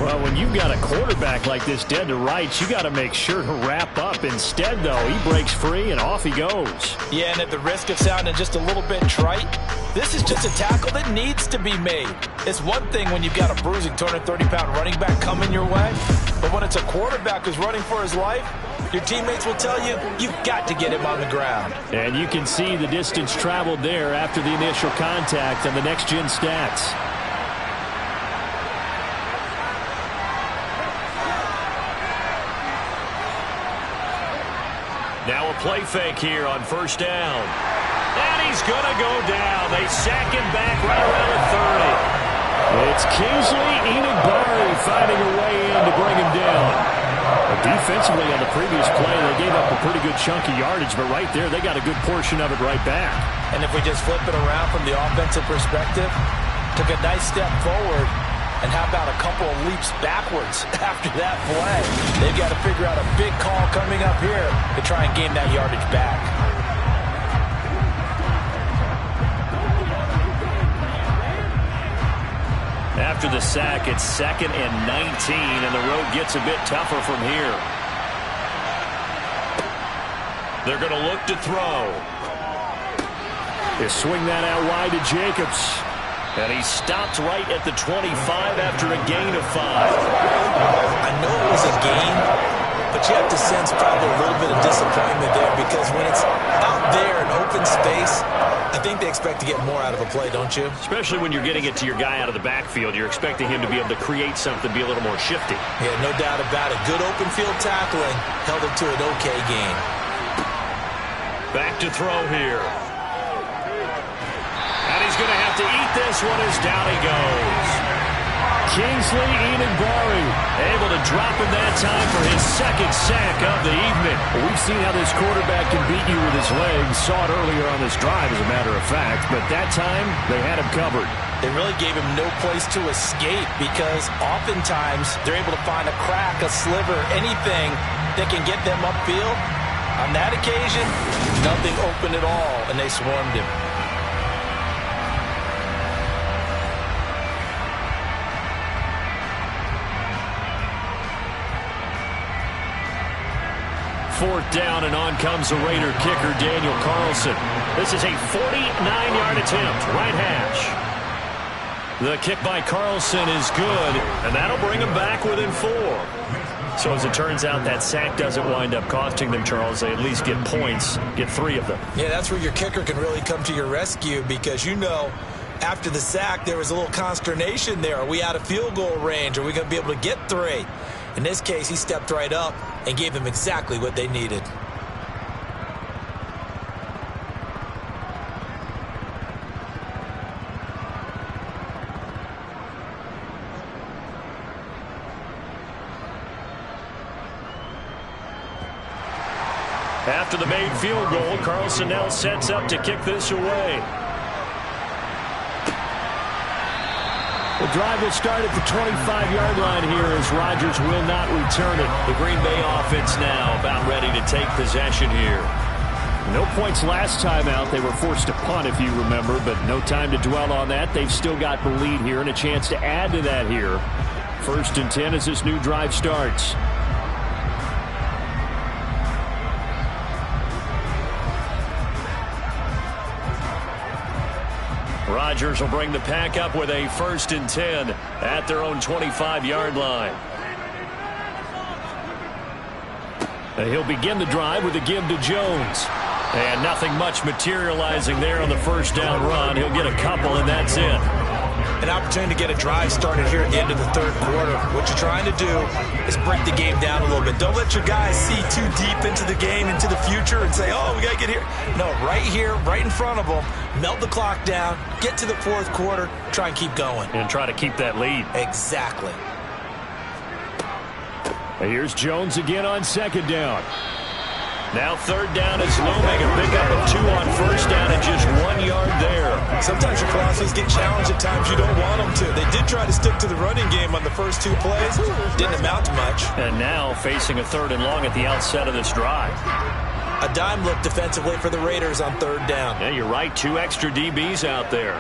Well, when you've got a quarterback like this dead to rights, you got to make sure to wrap up. Instead, though, he breaks free and off he goes. Yeah, and at the risk of sounding just a little bit trite, this is just a tackle that needs to be made. It's one thing when you've got a bruising 230-pound running back coming your way, but when it's a quarterback who's running for his life, your teammates will tell you, you've got to get him on the ground. And you can see the distance traveled there after the initial contact on the next-gen stats. Now a play fake here on 1st down. And he's going to go down. They sack him back right around the 30. It's Kingsley Enagbari finding a way in to bring him down. Defensively on the previous play, they gave up a pretty good chunk of yardage, but right there, they got a good portion of it right back. And if we just flip it around from the offensive perspective, took a nice step forward, and how about a couple of leaps backwards after that play? They've got to figure out a big call coming up here to try and gain that yardage back. After the sack, it's 2nd and 19, and the road gets a bit tougher from here. They're going to look to throw. They swing that out wide to Jacobs. And he stopped right at the 25 after a gain of 5. I know it was a gain, but you have to sense probably a little bit of disappointment there because when it's out there in open space, I think they expect to get more out of a play, don't you? Especially when you're getting it to your guy out of the backfield. You're expecting him to be able to create something, be a little more shifty. Yeah, no doubt about it. Good open field tackling held it to an okay gain. Back to throw here. And he's going to have to eat this one as down he goes. Kingsley Enagbari able to drop him that time for his second sack of the evening. Well, we've seen how this quarterback can beat you with his legs. Saw it earlier on this drive, as a matter of fact. But that time, they had him covered. They really gave him no place to escape because oftentimes they're able to find a crack, a sliver, anything that can get them upfield. On that occasion, nothing open at all, and they swarmed him. Fourth down, and on comes the Raider kicker, Daniel Carlson. This is a 49-yard attempt, right hash. The kick by Carlson is good, and that'll bring him back within 4. So as it turns out, that sack doesn't wind up costing them, Charles. They at least get points, get 3 of them. Yeah, that's where your kicker can really come to your rescue because, you know, after the sack, there was a little consternation there. Are we out of field goal range? Are we going to be able to get 3? In this case, he stepped right up and gave them exactly what they needed. After the made field goal, Carlson now sets up to kick this away. The drive will start at the 25-yard line here as Rodgers will not return it. The Green Bay offense now about ready to take possession here. No points last time out. They were forced to punt, if you remember, but no time to dwell on that. They've still got the lead here and a chance to add to that here. 1st and 10 as this new drive starts. Rodgers will bring the pack up with a 1st and 10 at their own 25-yard line. And he'll begin the drive with a give to Jones. And nothing much materializing there on the first down run. He'll get a couple, and that's it. An opportunity to get a drive started here at the end of the 3rd quarter. What you're trying to do is break the game down a little bit. Don't let your guys see too deep into the game, into the future, and say, oh, we got to get here. No, right here, right in front of them, melt the clock down, get to the 4th quarter, try and keep going. And try to keep that lead. Exactly. And here's Jones again on 2nd down. Now 3rd down is looming. A pickup of 2 on 1st down and just 1 yard there. Sometimes your philosophies get challenged at times you don't want them to. They did try to stick to the running game on the first 2 plays. Didn't amount to much. And now facing a 3rd and long at the outset of this drive. A dime look defensively for the Raiders on 3rd down. Yeah, you're right. 2 extra DBs out there.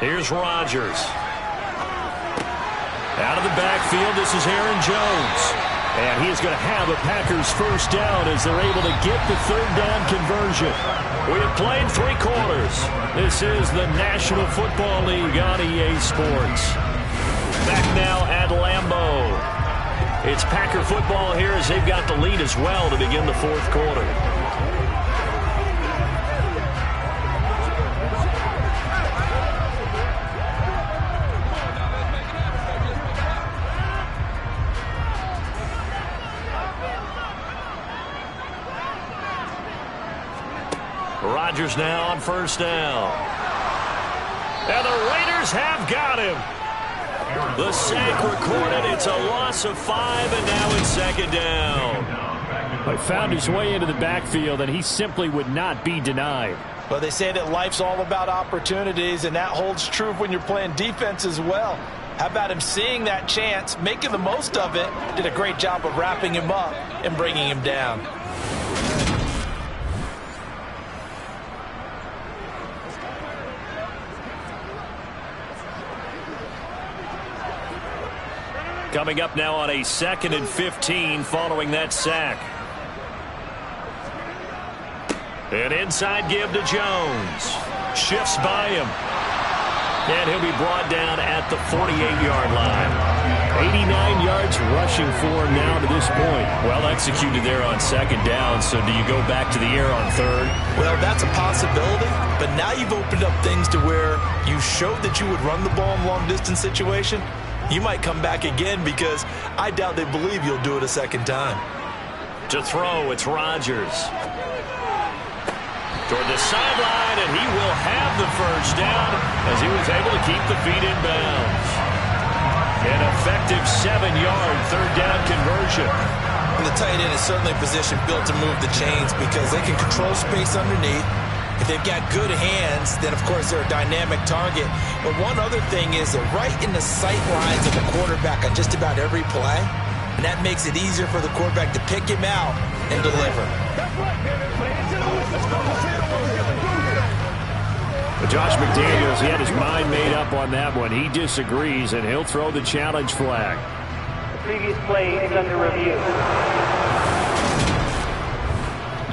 Here's Rodgers. Out of the backfield, this is Aaron Jones. And he is going to have a Packers 1st down as they're able to get the 3rd down conversion. We have played 3 quarters. This is the National Football League on EA Sports. Back now at Lambeau. It's Packer football here as they've got the lead as well to begin the 4th quarter. Rodgers now on 1st down. And the Raiders have got him. The sack recorded. It's a loss of 5, and now it's 2nd down. He found his way into the backfield, and he simply would not be denied. Well, they say that life's all about opportunities, and that holds true when you're playing defense as well. How about him seeing that chance, making the most of it, did a great job of wrapping him up and bringing him down. Coming up now on a 2nd and 15 following that sack. An inside give to Jones. Shifts by him. And he'll be brought down at the 48-yard line. 89 What's rushing for him now to this point? Well executed there on second down, so do you go back to the air on third? Well, that's a possibility, but now you've opened up things to where you showed that you would run the ball in long-distance situation. You might come back again because I doubt they believe you'll do it a second time. To throw, it's Rodgers. Toward the sideline, and he will have the first down as he was able to keep the feet in bounds. An effective 7-yard third down conversion. And the tight end is certainly a position built to move the chains because they can control space underneath. If they've got good hands, then of course they're a dynamic target. But one other thing is they're right in the sight lines of the quarterback on just about every play. And that makes it easier for the quarterback to pick him out and deliver. But Josh McDaniels, he had his mind made up on that one. He disagrees, and he'll throw the challenge flag. The previous play is under review.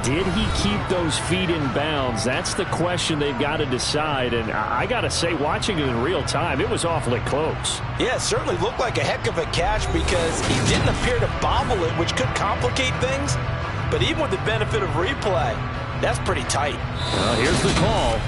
Did he keep those feet in bounds? That's the question they've got to decide. And I got to say, watching it in real time, it was awfully close. Yeah, it certainly looked like a heck of a catch because he didn't appear to bobble it, which could complicate things. But even with the benefit of replay, that's pretty tight. Here's the call.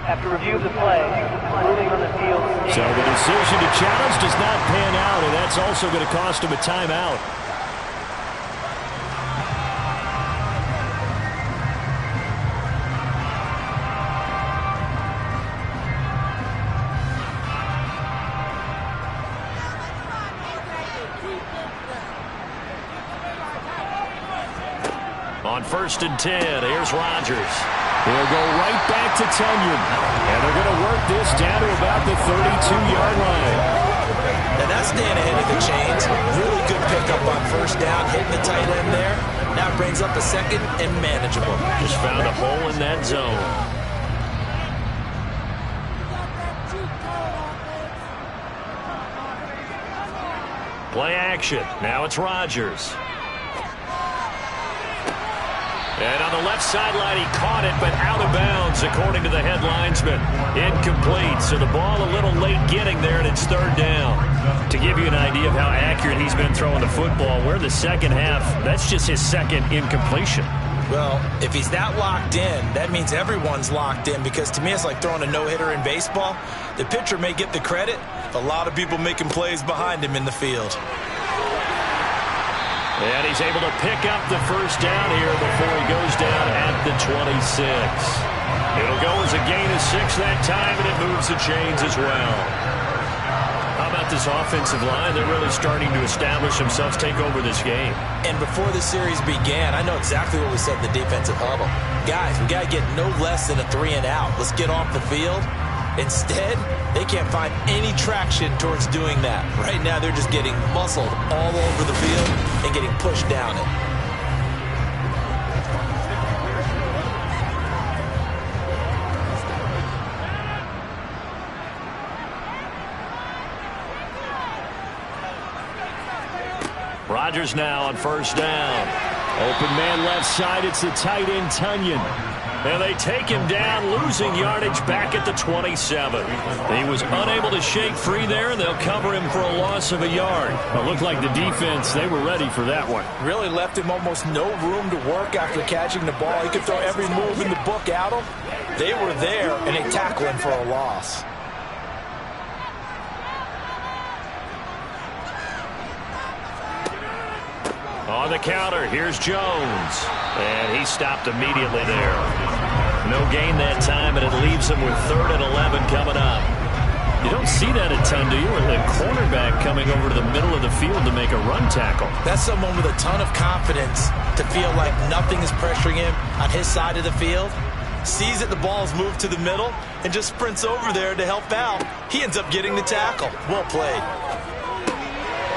After review of the play, ruling on the field. So the decision to challenge does not pan out, and that's also going to cost him a timeout. On 1st and 10, here's Rodgers. They'll go right back to Tunyon. And they're going to work this down to about the 32-yard line. And that's staying ahead of the chains. Really good pickup on first down, hitting the tight end there. Now brings up a second and manageable. Just found a hole in that zone. Play action. Now it's Rodgers. And on the left sideline, he caught it, but out of bounds, according to the head linesman. Incomplete, so the ball a little late getting there, and it's third down. To give you an idea of how accurate he's been throwing the football, we're in the second half. That's just his second incompletion. Well, if he's that locked in, that means everyone's locked in, because to me it's like throwing a no-hitter in baseball. The pitcher may get the credit, a lot of people making plays behind him in the field. And he's able to pick up the first down here before he goes down at the 26. It'll go as a gain of 6 that time, and it moves the chains as well. How about this offensive line? They're really starting to establish themselves, take over this game. And before the series began, I know exactly what we said in the defensive huddle. Guys, we got to get no less than a 3-and-out. Let's get off the field. Instead, they can't find any traction towards doing that. Right now, they're just getting muscled all over the field and getting pushed down it. Rodgers now on first down. Open man left side, it's the tight end Tunyon. And they take him down, losing yardage back at the 27. He was unable to shake free there, and they'll cover him for a loss of a yard. It looked like the defense, they were ready for that one. Really left him almost no room to work after catching the ball. He could throw every move in the book at him. They were there, and they tackle him for a loss. On the counter, here's Jones. And he stopped immediately there. No gain that time, and it leaves him with 3rd and 11 coming up. You don't see that a ton, do you? With a cornerback coming over to the middle of the field to make a run tackle. That's someone with a ton of confidence to feel like nothing is pressuring him on his side of the field. Sees that the ball is moved to the middle and just sprints over there to help out. He ends up getting the tackle. Well played.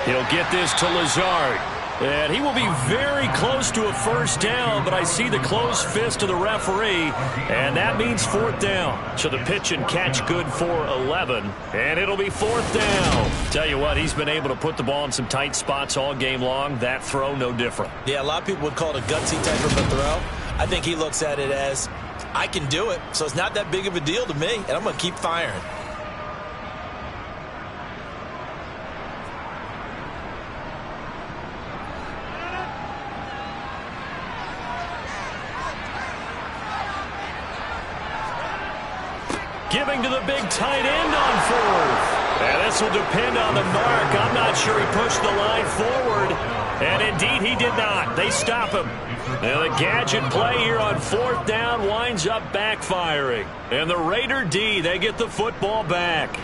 He'll get this to Lazard. And he will be very close to a first down, but I see the closed fist of the referee, and that means 4th down. So the pitch and catch good for 11, and it'll be 4th down. Tell you what, he's been able to put the ball in some tight spots all game long. That throw, no different. Yeah, a lot of people would call it a gutsy type of a throw. I think he looks at it as I can do it, so it's not that big of a deal to me, and I'm going to keep firing. Giving to the big tight end on fourth. And this will depend on the mark. I'm not sure he pushed the line forward. And indeed, he did not. They stop him. Now the gadget play here on fourth down winds up backfiring. And the Raider D, they get the football back.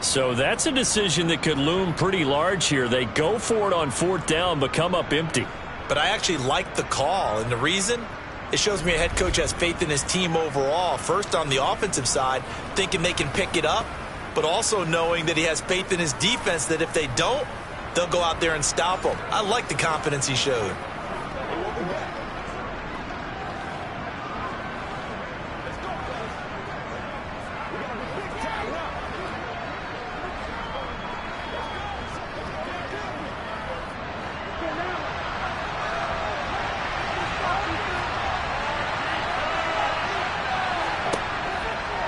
So that's a decision that could loom pretty large here. They go for it on fourth down, but come up empty. But I actually like the call, and the reason? It shows me a head coach has faith in his team overall. First, on the offensive side, thinking they can pick it up, but also knowing that he has faith in his defense that if they don't, they'll go out there and stop them. I like the confidence he showed.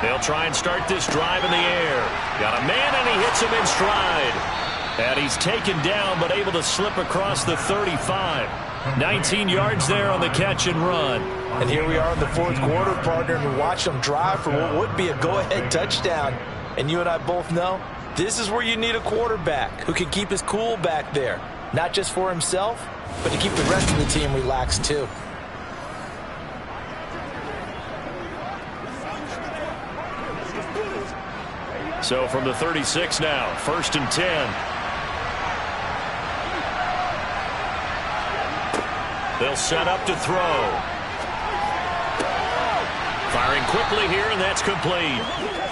They'll try and start this drive in the air. Got a man, and he hits him in stride. And he's taken down, but able to slip across the 35. 19 yards there on the catch and run. And here we are in the fourth quarter, partner, and we watch them drive for what would be a go-ahead touchdown. And you and I both know this is where you need a quarterback who can keep his cool back there. Not just for himself, but to keep the rest of the team relaxed too. So from the 36 now, 1st and 10. They'll set up to throw. Firing quickly here, and that's complete.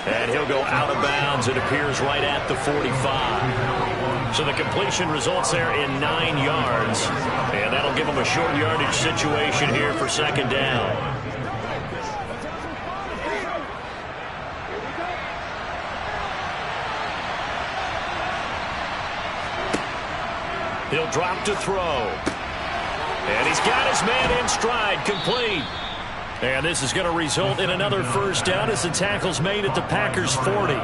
And he'll go out of bounds. It appears right at the 45. So the completion results there in 9 yards. And that'll give him a short yardage situation here for second down. He'll drop to throw. And he's got his man in stride, complete. And this is going to result in another first down as the tackle's made at the Packers' 40.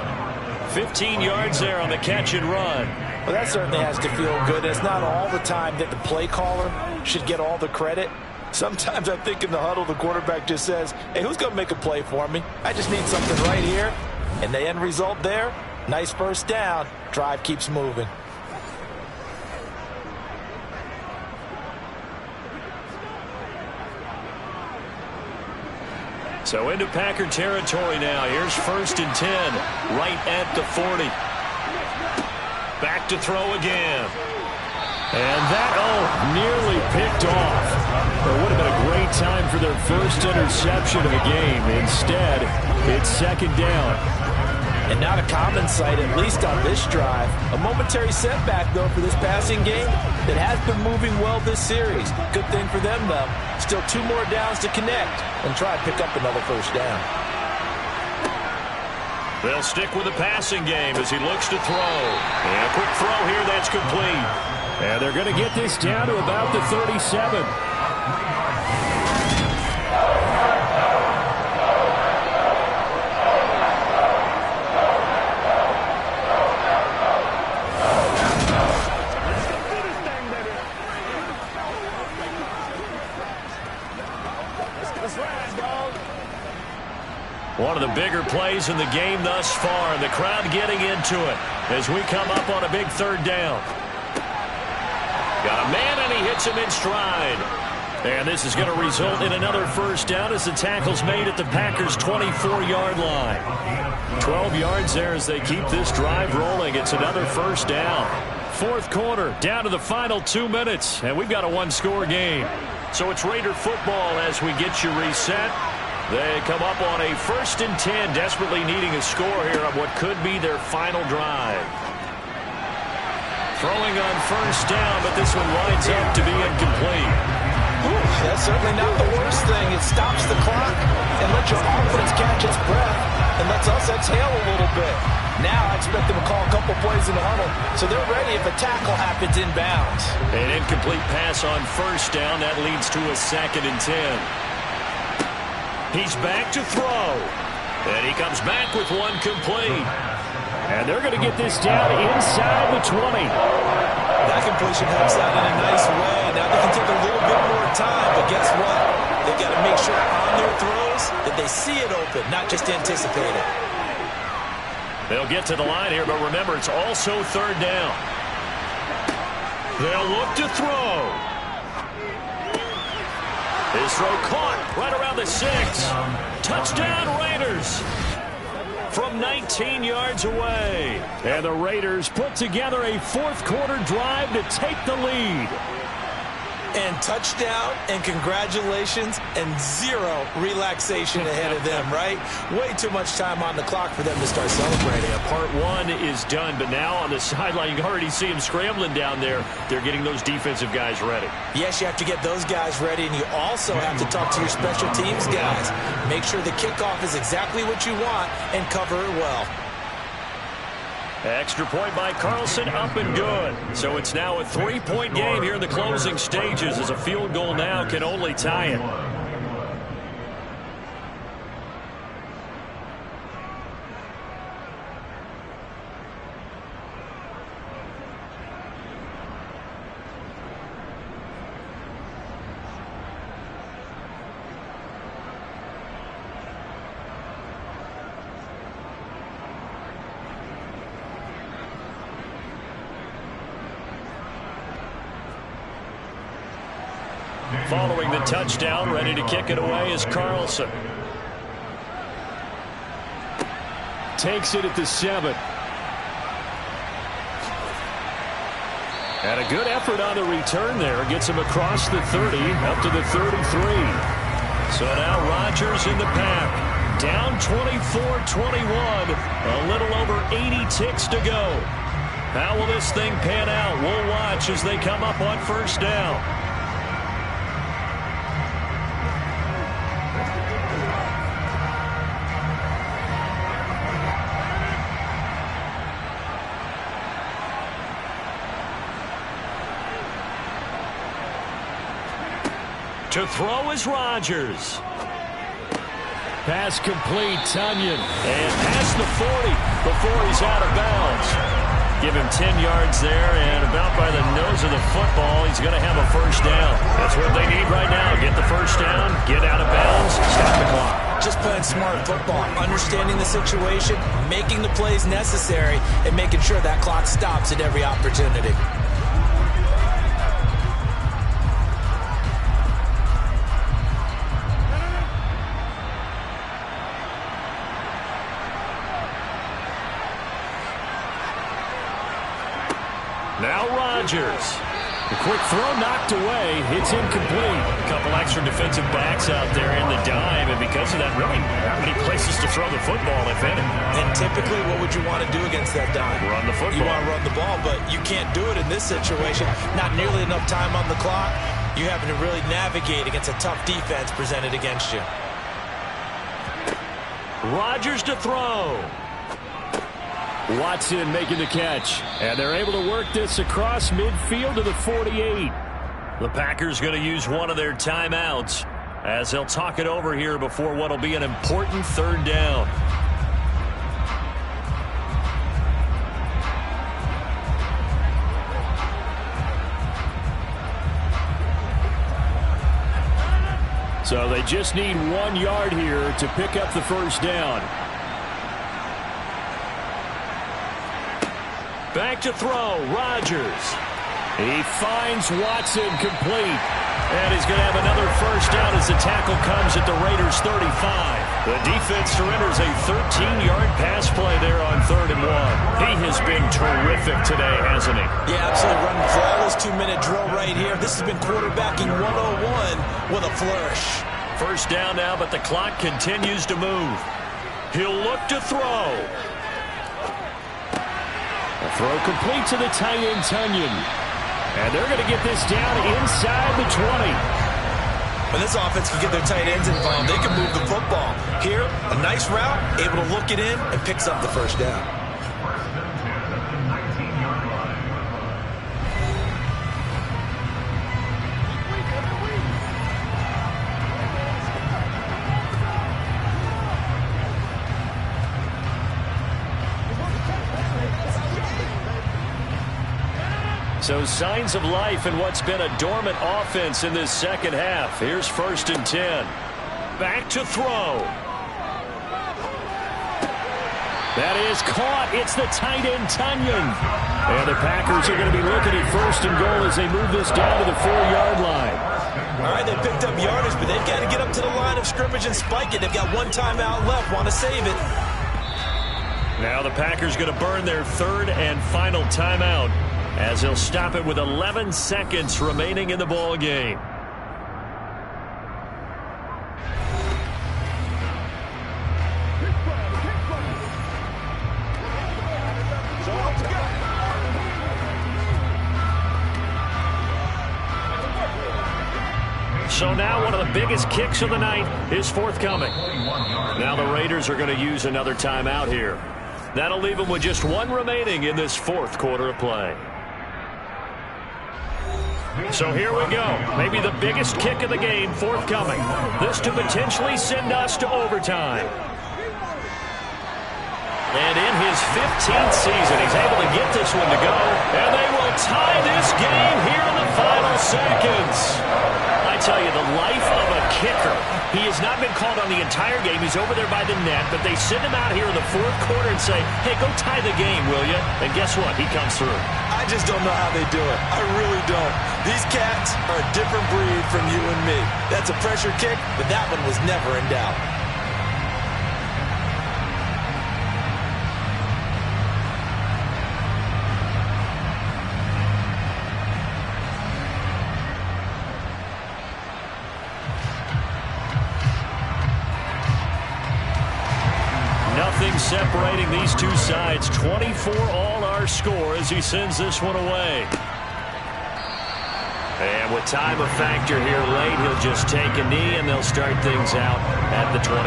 15 yards there on the catch and run. Well, that certainly has to feel good. It's not all the time that the play caller should get all the credit. Sometimes I think in the huddle, the quarterback just says, hey, who's going to make a play for me? I just need something right here. And the end result there, nice first down. Drive keeps moving. So into Packer territory now. Here's 1st and 10, right at the 40. Back to throw again. And that, nearly picked off. It would have been a great time for their first interception of the game. Instead, it's second down. And not a common sight, at least on this drive. A momentary setback, though, for this passing game that has been moving well this series. Good thing for them, though. Still 2 more downs to connect and try to pick up another first down. They'll stick with the passing game as he looks to throw. And a quick throw here, that's complete. And they're going to get this down to about the 37. One of the bigger plays in the game thus far, and the crowd getting into it as we come up on a big third down. Got a man, and he hits him in stride. And this is going to result in another first down as the tackle's made at the Packers' 24-yard line. 12 yards there as they keep this drive rolling. It's another first down. Fourth quarter, down to the final 2 minutes, and we've got a one-score game. So it's Raider football as we get you reset. They come up on a 1st and 10, desperately needing a score here on what could be their final drive. Throwing on first down, but this one winds up to be incomplete. Ooh, that's certainly not the worst thing. It stops the clock and lets your offense catch its breath and lets us exhale a little bit. Now I expect them to call a couple plays in the huddle, so they're ready if a tackle happens inbounds. An incomplete pass on first down. That leads to a 2nd and 10. He's back to throw. And he comes back with one complete. And they're going to get this down inside the 20. That completion helps out in a nice way. Now they can take a little bit more time, but guess what? They've got to make sure on their throws that they see it open, not just anticipate it. They'll get to the line here, but remember, it's also third down. They'll look to throw. His throw caught right around the 6. Touchdown, Raiders. From 19 yards away. And the Raiders put together a fourth-quarter drive to take the lead. And touchdown, and congratulations, and zero relaxation ahead of them, right? Way too much time on the clock for them to start celebrating. Part one is done, but now on the sideline, you can already see him scrambling down there. They're getting those defensive guys ready. Yes, you have to get those guys ready, and you also have to talk to your special teams guys. Make sure the kickoff is exactly what you want and cover it well. Extra point by Carlson, up and good. So it's now a 3-point game here in the closing stages, as a field goal now can only tie it. Following the touchdown, ready to kick it away is Carlson. Takes it at the 7. And a good effort on the return there. Gets him across the 30, up to the 33. So now Rodgers in the pack. Down 24-21. A little over 80 ticks to go. How will this thing pan out? We'll watch as they come up on first down. To throw is Rodgers. Pass complete, Tunyon. And past the 40 before he's out of bounds. Give him 10 yards there, and about by the nose of the football, he's going to have a first down. That's what they need right now. Get the first down, get out of bounds, stop the clock. Just playing smart football, understanding the situation, making the plays necessary, and making sure that clock stops at every opportunity. Now Rodgers. The quick throw knocked away. It's incomplete. A couple extra defensive backs out there in the dime, and because of that, really not many places to throw the football, if any. And typically, what would you want to do against that dime? Run the football. You want to run the ball, but you can't do it in this situation. Not nearly enough time on the clock. You having to really navigate against a tough defense presented against you. Rodgers to throw. Watson making the catch. And they're able to work this across midfield to the 48. The Packers going to use one of their timeouts as they'll talk it over here before what will be an important third down. So they just need 1 yard here to pick up the first down. Back to throw, Rodgers. He finds Watson complete. And he's going to have another first down as the tackle comes at the Raiders' 35. The defense surrenders a 13-yard pass play there on 3rd and 1. He has been terrific today, hasn't he? Yeah, absolutely. Running flawless 2-minute drill right here. This has been quarterbacking 101 with a flourish. First down now, but the clock continues to move. He'll look to throw. A throw complete to the tight end, Tunyon. And they're going to get this down inside the 20. When this offense can get their tight ends involved, they can move the football. Here, a nice route, able to look it in, and picks up the first down. So signs of life in what's been a dormant offense in this second half. Here's 1st and 10. Back to throw. That is caught. It's the tight end, Tunyon. And the Packers are going to be looking at 1st and goal as they move this down to the 4-yard line. All right, they picked up yardage, but they've got to get up to the line of scrimmage and spike it. They've got one timeout left. Want to save it. Now the Packers going to burn their 3rd and final timeout as they'll stop it with 11 seconds remaining in the ball game. So now one of the biggest kicks of the night is forthcoming. Now the Raiders are going to use another timeout here. That'll leave them with just one remaining in this 4th quarter of play. So here we go. Maybe the biggest kick of the game forthcoming. This to potentially send us to overtime. And in his 15th season, he's able to get this one to go. And they will tie this game here in the final seconds. I tell you, the life of a kicker. He has not been called on the entire game. He's over there by the net, but they send him out here in the 4th quarter and say, hey, go tie the game, will you? And guess what? He comes through. I just don't know how they do it. I really don't. These cats are a different breed from you and me. That's a pressure kick, but that one was never in doubt. Nothing separating these two sides. 24 all our score as he sends this one away. And with time a factor here late, he'll just take a knee and they'll start things out at the 25.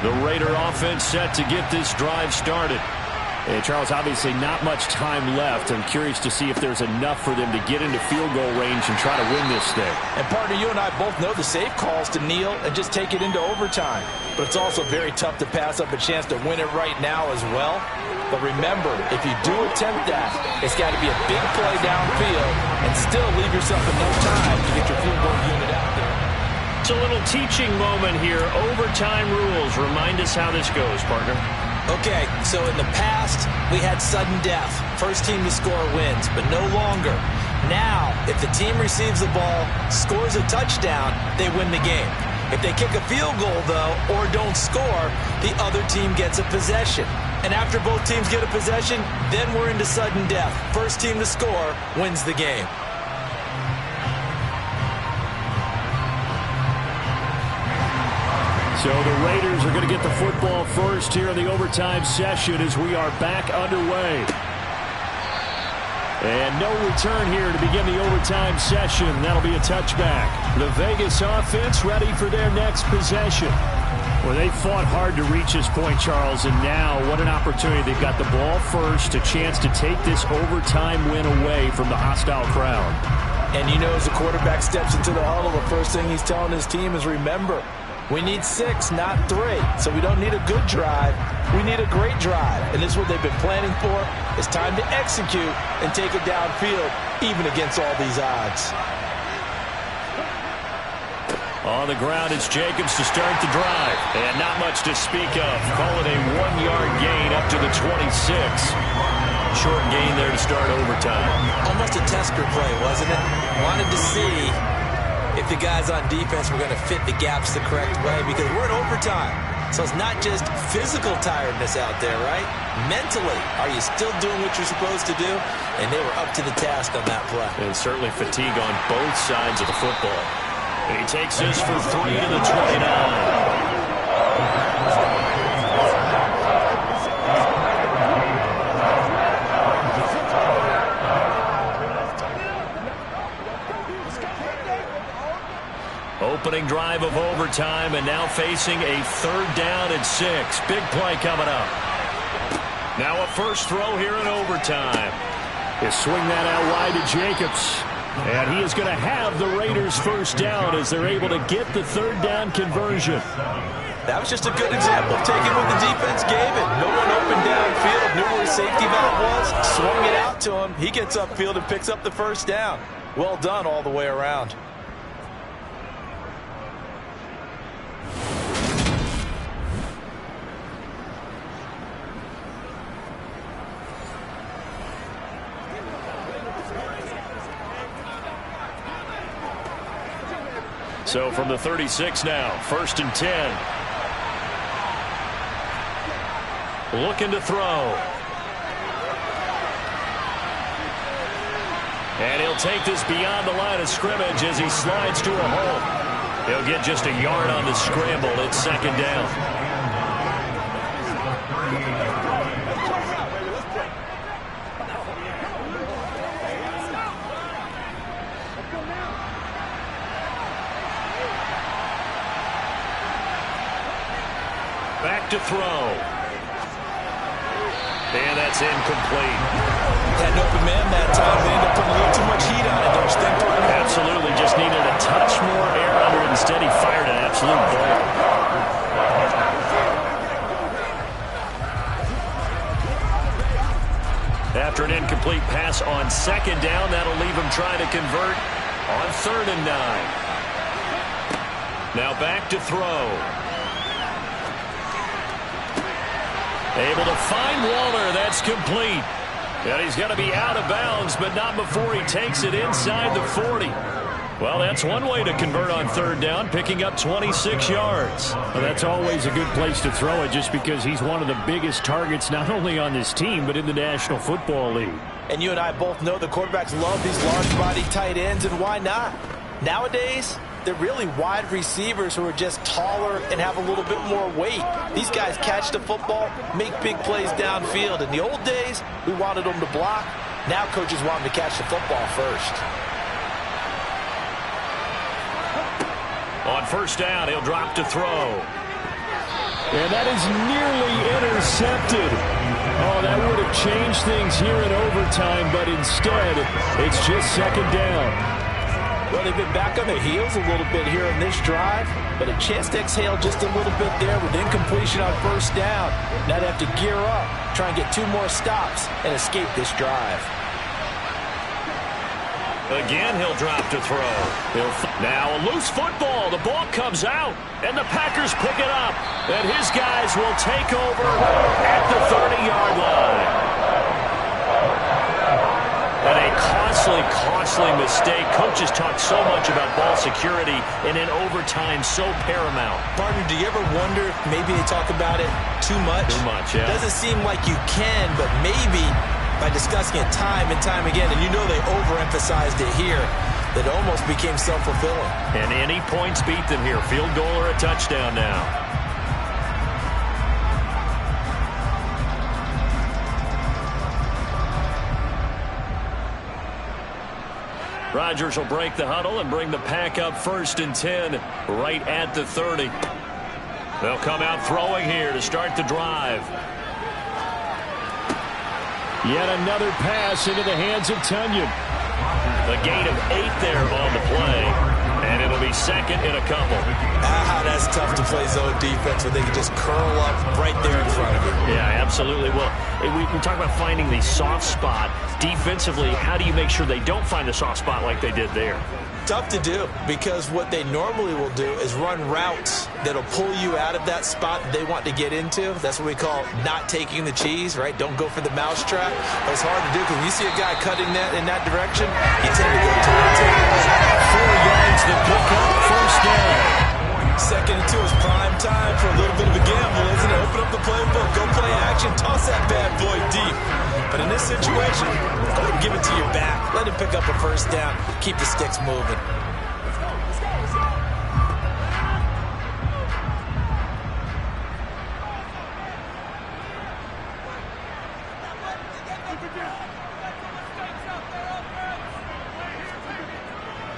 The Raider offense set to get this drive started. And Charles, obviously not much time left. I'm curious to see if there's enough for them to get into field goal range and try to win this thing. And partner, you and I both know the safe calls to kneel and just take it into overtime. But it's also very tough to pass up a chance to win it right now as well. But remember, if you do attempt that, it's got to be a big play downfield and still leave yourself enough time to get your field goal unit out there. It's a little teaching moment here. Overtime rules. Remind us how this goes, partner. Okay, so in the past, we had sudden death. First team to score wins, but no longer. Now, if the team receives the ball, scores a touchdown, they win the game. If they kick a field goal, though, or don't score, the other team gets a possession. And after both teams get a possession, then we're into sudden death. First team to score wins the game. So the Raiders are going to get the football first here in the overtime session as we are back underway. And no return here to begin the overtime session. That'll be a touchback. The Vegas offense ready for their next possession. Well, they fought hard to reach this point, Charles, and now what an opportunity. They've got the ball first, a chance to take this overtime win away from the hostile crowd. And you know, as the quarterback steps into the huddle, the first thing he's telling his team is, remember, we need 6, not 3. So we don't need a good drive. We need a great drive. And this is what they've been planning for. It's time to execute and take it downfield, even against all these odds. On the ground, it's Jacobs to start the drive. And not much to speak of. Call it a 1-yard gain up to the 26. Short gain there to start overtime. Almost a tester play, wasn't it? Wanted to see if the guys on defense were going to fit the gaps the correct way, because we're in overtime. So it's not just physical tiredness out there, right? Mentally, are you still doing what you're supposed to do? And they were up to the task on that play. And certainly fatigue on both sides of the football. And he takes this for 3 to the 29. Opening drive of overtime, and now facing a 3rd down and 6. Big play coming up. Now a first throw here in overtime. They swing that out wide to Jacobs. And he is going to have the Raiders first down as they're able to get the third down conversion. That was just a good example of taking what the defense gave it. No one open downfield, knew where his safety valve was, swung it out to him. He gets upfield and picks up the first down. Well done all the way around. So from the 36 now, 1st and 10. Looking to throw. And he'll take this beyond the line of scrimmage as he slides to a hole. He'll get just a yard on the scramble. It's 2nd down. Back to throw. And that's incomplete. Had an open man that time. They ended up putting a little too much heat on it, don't you think, partner? Absolutely. Just needed a touch more air under it. Instead, he fired an absolute bullet. After an incomplete pass on 2nd down, that'll leave him trying to convert on 3rd and 9. Now back to throw. Able to find Waller. That's complete. And he's going to be out of bounds, but not before he takes it inside the 40. Well, that's one way to convert on 3rd down, picking up 26 yards. Well, that's always a good place to throw it just because he's one of the biggest targets not only on this team but in the National Football League. And you and I both know the quarterbacks love these large-body tight ends, and why not? Nowadays, they're really wide receivers who are just taller and have a little bit more weight. These guys catch the football, make big plays downfield. In the old days, we wanted them to block. Now coaches want them to catch the football first. On 1st down, he'll drop to throw. And that is nearly intercepted. Oh, that would have changed things here in overtime, but instead, it's just 2nd down. Well, they've been back on their heels a little bit here in this drive, but a chance to exhale just a little bit there with incompletion on 1st down. Now they have to gear up, try and get 2 more stops, and escape this drive. Again, he'll drop to throw. Now a loose football. The ball comes out, and the Packers pick it up. And his guys will take over at the 30-yard line. And a costly mistake. Coaches talk so much about ball security, and in overtime, so paramount. Partner, do you ever wonder if maybe they talk about it too much? Too much, yeah. It doesn't seem like you can, but maybe by discussing it time and time again, and you know they overemphasized it here, that almost became self-fulfilling. And any points beat them here. Field goal or a touchdown now. Rodgers will break the huddle and bring the pack up 1st and 10 right at the 30. They'll come out throwing here to start the drive. Yet another pass into the hands of Tunyon. A gain of 8 there on the play, and it'll be 2nd and a couple. That's tough to play zone defense when they can just curl up right there in front of you. Yeah, absolutely. Well, we talk about finding the soft spot. Defensively, how do you make sure they don't find a soft spot like they did there? Tough to do, because what they normally will do is run routes that'll pull you out of that spot that they want to get into. That's what we call not taking the cheese, right? Don't go for the mousetrap. But it's hard to do because when you see a guy cutting that in that direction, you tend to go towards it. 4 yards to pick up, 1st down. 2nd and 2 is prime time for a little bit of a gamble, isn't it? Open up the playbook, go play action, toss that bad boy deep. But in this situation, go ahead and give it to your back. Let him pick up a 1st down. Keep the sticks moving.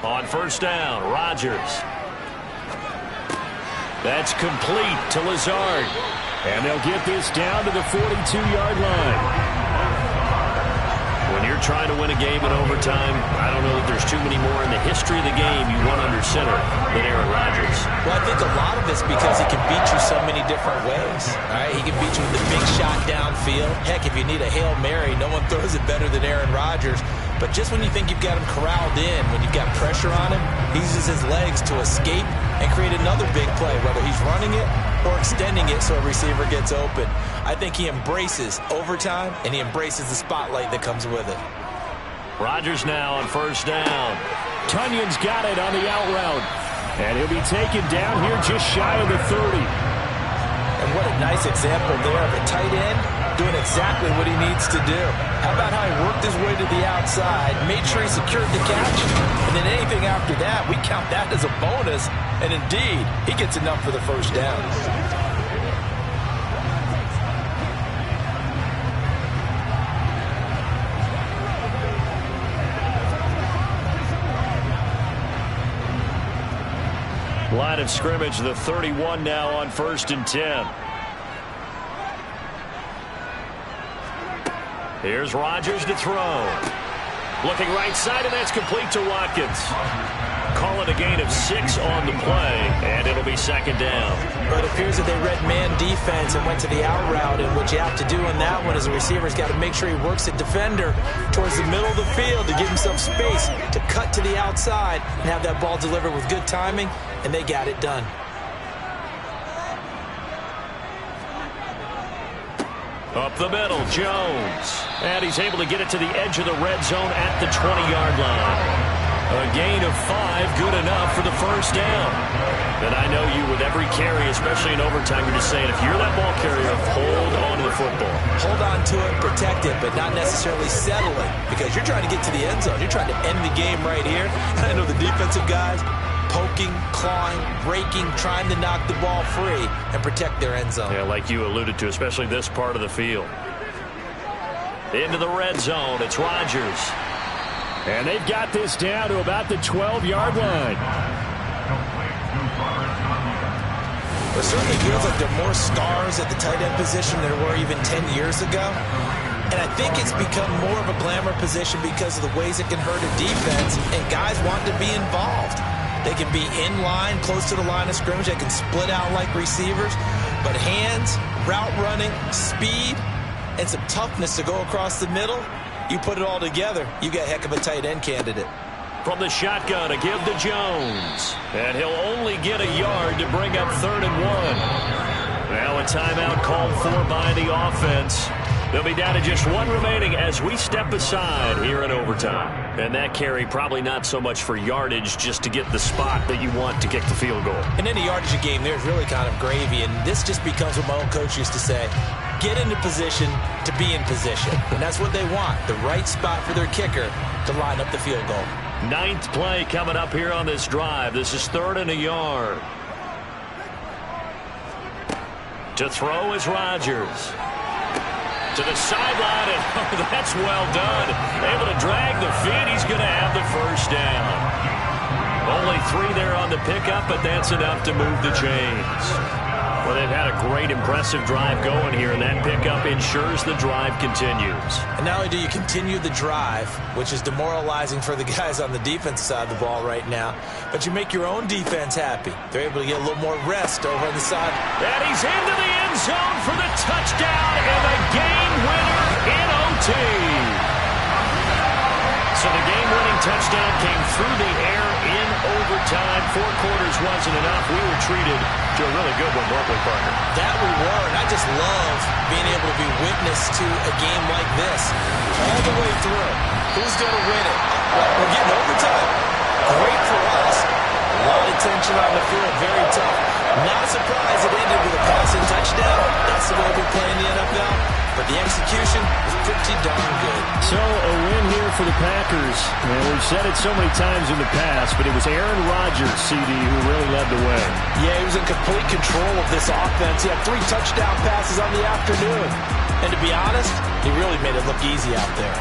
On 1st down, Rodgers. That's complete to Lazard. And they'll get this down to the 42-yard line. When you're you're trying to win a game in overtime, I don't know that there's too many more in the history of the game you want under center than Aaron Rodgers. Well, I think a lot of it's because he can beat you so many different ways. All right, he can beat you with the big shot downfield. Heck, if you need a Hail Mary, no one throws it better than Aaron Rodgers. But just when you think you've got him corralled in, when you've got pressure on him, he uses his legs to escape and create another big play, whether he's running it or extending it so a receiver gets open. I think he embraces overtime, and he embraces the spotlight that comes with it. Rodgers now on first down. Tunyon's got it on the out route. And he'll be taken down here just shy of the 30. And what a nice example there of a tight end doing exactly what he needs to do. How about how he worked his way to the outside, made sure he secured the catch, and then anything after that, we count that as a bonus. And indeed, he gets enough for the first down. Line of scrimmage, the 31 now on 1st and 10. Here's Rodgers to throw. Looking right side, and that's complete to Watkins. Call it a gain of 6 on the play, and it'll be second down. But it appears that they read man defense and went to the out route, and what you have to do on that one is the receiver's got to make sure he works the defender towards the middle of the field to give himself space to cut to the outside and have that ball delivered with good timing, and they got it done. Up the middle, Jones. And he's able to get it to the edge of the red zone at the 20-yard line. A gain of 5, good enough for the first down. And I know you with every carry, especially in overtime, you're just saying, if you're that ball carrier, hold on to the football. Hold on to it, protect it, but not necessarily settle it, because you're trying to get to the end zone. You're trying to end the game right here. And I know the defensive guys poking, clawing, breaking, trying to knock the ball free and protect their end zone. Yeah, like you alluded to, especially this part of the field. Into the red zone, it's Rodgers. And they've got this down to about the 12-yard line. It certainly feels like there are more stars at the tight end position than there were even 10 years ago. And I think it's become more of a glamour position because of the ways it can hurt a defense, and guys want to be involved. They can be in line, close to the line of scrimmage. They can split out like receivers. But hands, route running, speed, and some toughness to go across the middle, you put it all together, you got a heck of a tight end candidate. From the shotgun, a give to Jones. And he'll only get a yard to bring up 3rd and 1. Now a timeout called for by the offense. They'll be down to just 1 remaining as we step aside here in overtime. And that carry probably not so much for yardage, just to get the spot that you want to kick the field goal. In any yardage game, there's really kind of gravy, and this just becomes what my old coach used to say. Get into position to be in position. And that's what they want, the right spot for their kicker to line up the field goal. 9th play coming up here on this drive. This is 3rd and a yard. To throw is Rodgers. To the sideline, and that's well done. Able to drag the feet. He's going to have the first down. Only 3 there on the pickup, but that's enough to move the chains. Well, they've had a great, impressive drive going here, and that pickup ensures the drive continues. And not only do you continue the drive, which is demoralizing for the guys on the defensive side of the ball right now, but you make your own defense happy. They're able to get a little more rest over on the side. And he's into the end zone for the touchdown and a game winner in OT. So the game-winning touchdown came through the air in overtime. 4 quarters wasn't enough. We were treated to a really good one, weren't we, partner? That we were, and I just love being able to be witness to a game like this all the way through. Who's going to win it? Well, we're getting overtime. Great for us. A lot of tension on the field, very tough. Not surprised it ended with a passing touchdown. That's the way we play in the NFL. But the execution was pretty darn good. So a win here for the Packers. And we've said it so many times in the past, but it was Aaron Rodgers, CD, who really led the way. Yeah, he was in complete control of this offense. He had 3 touchdown passes on the afternoon. And to be honest, he really made it look easy out there.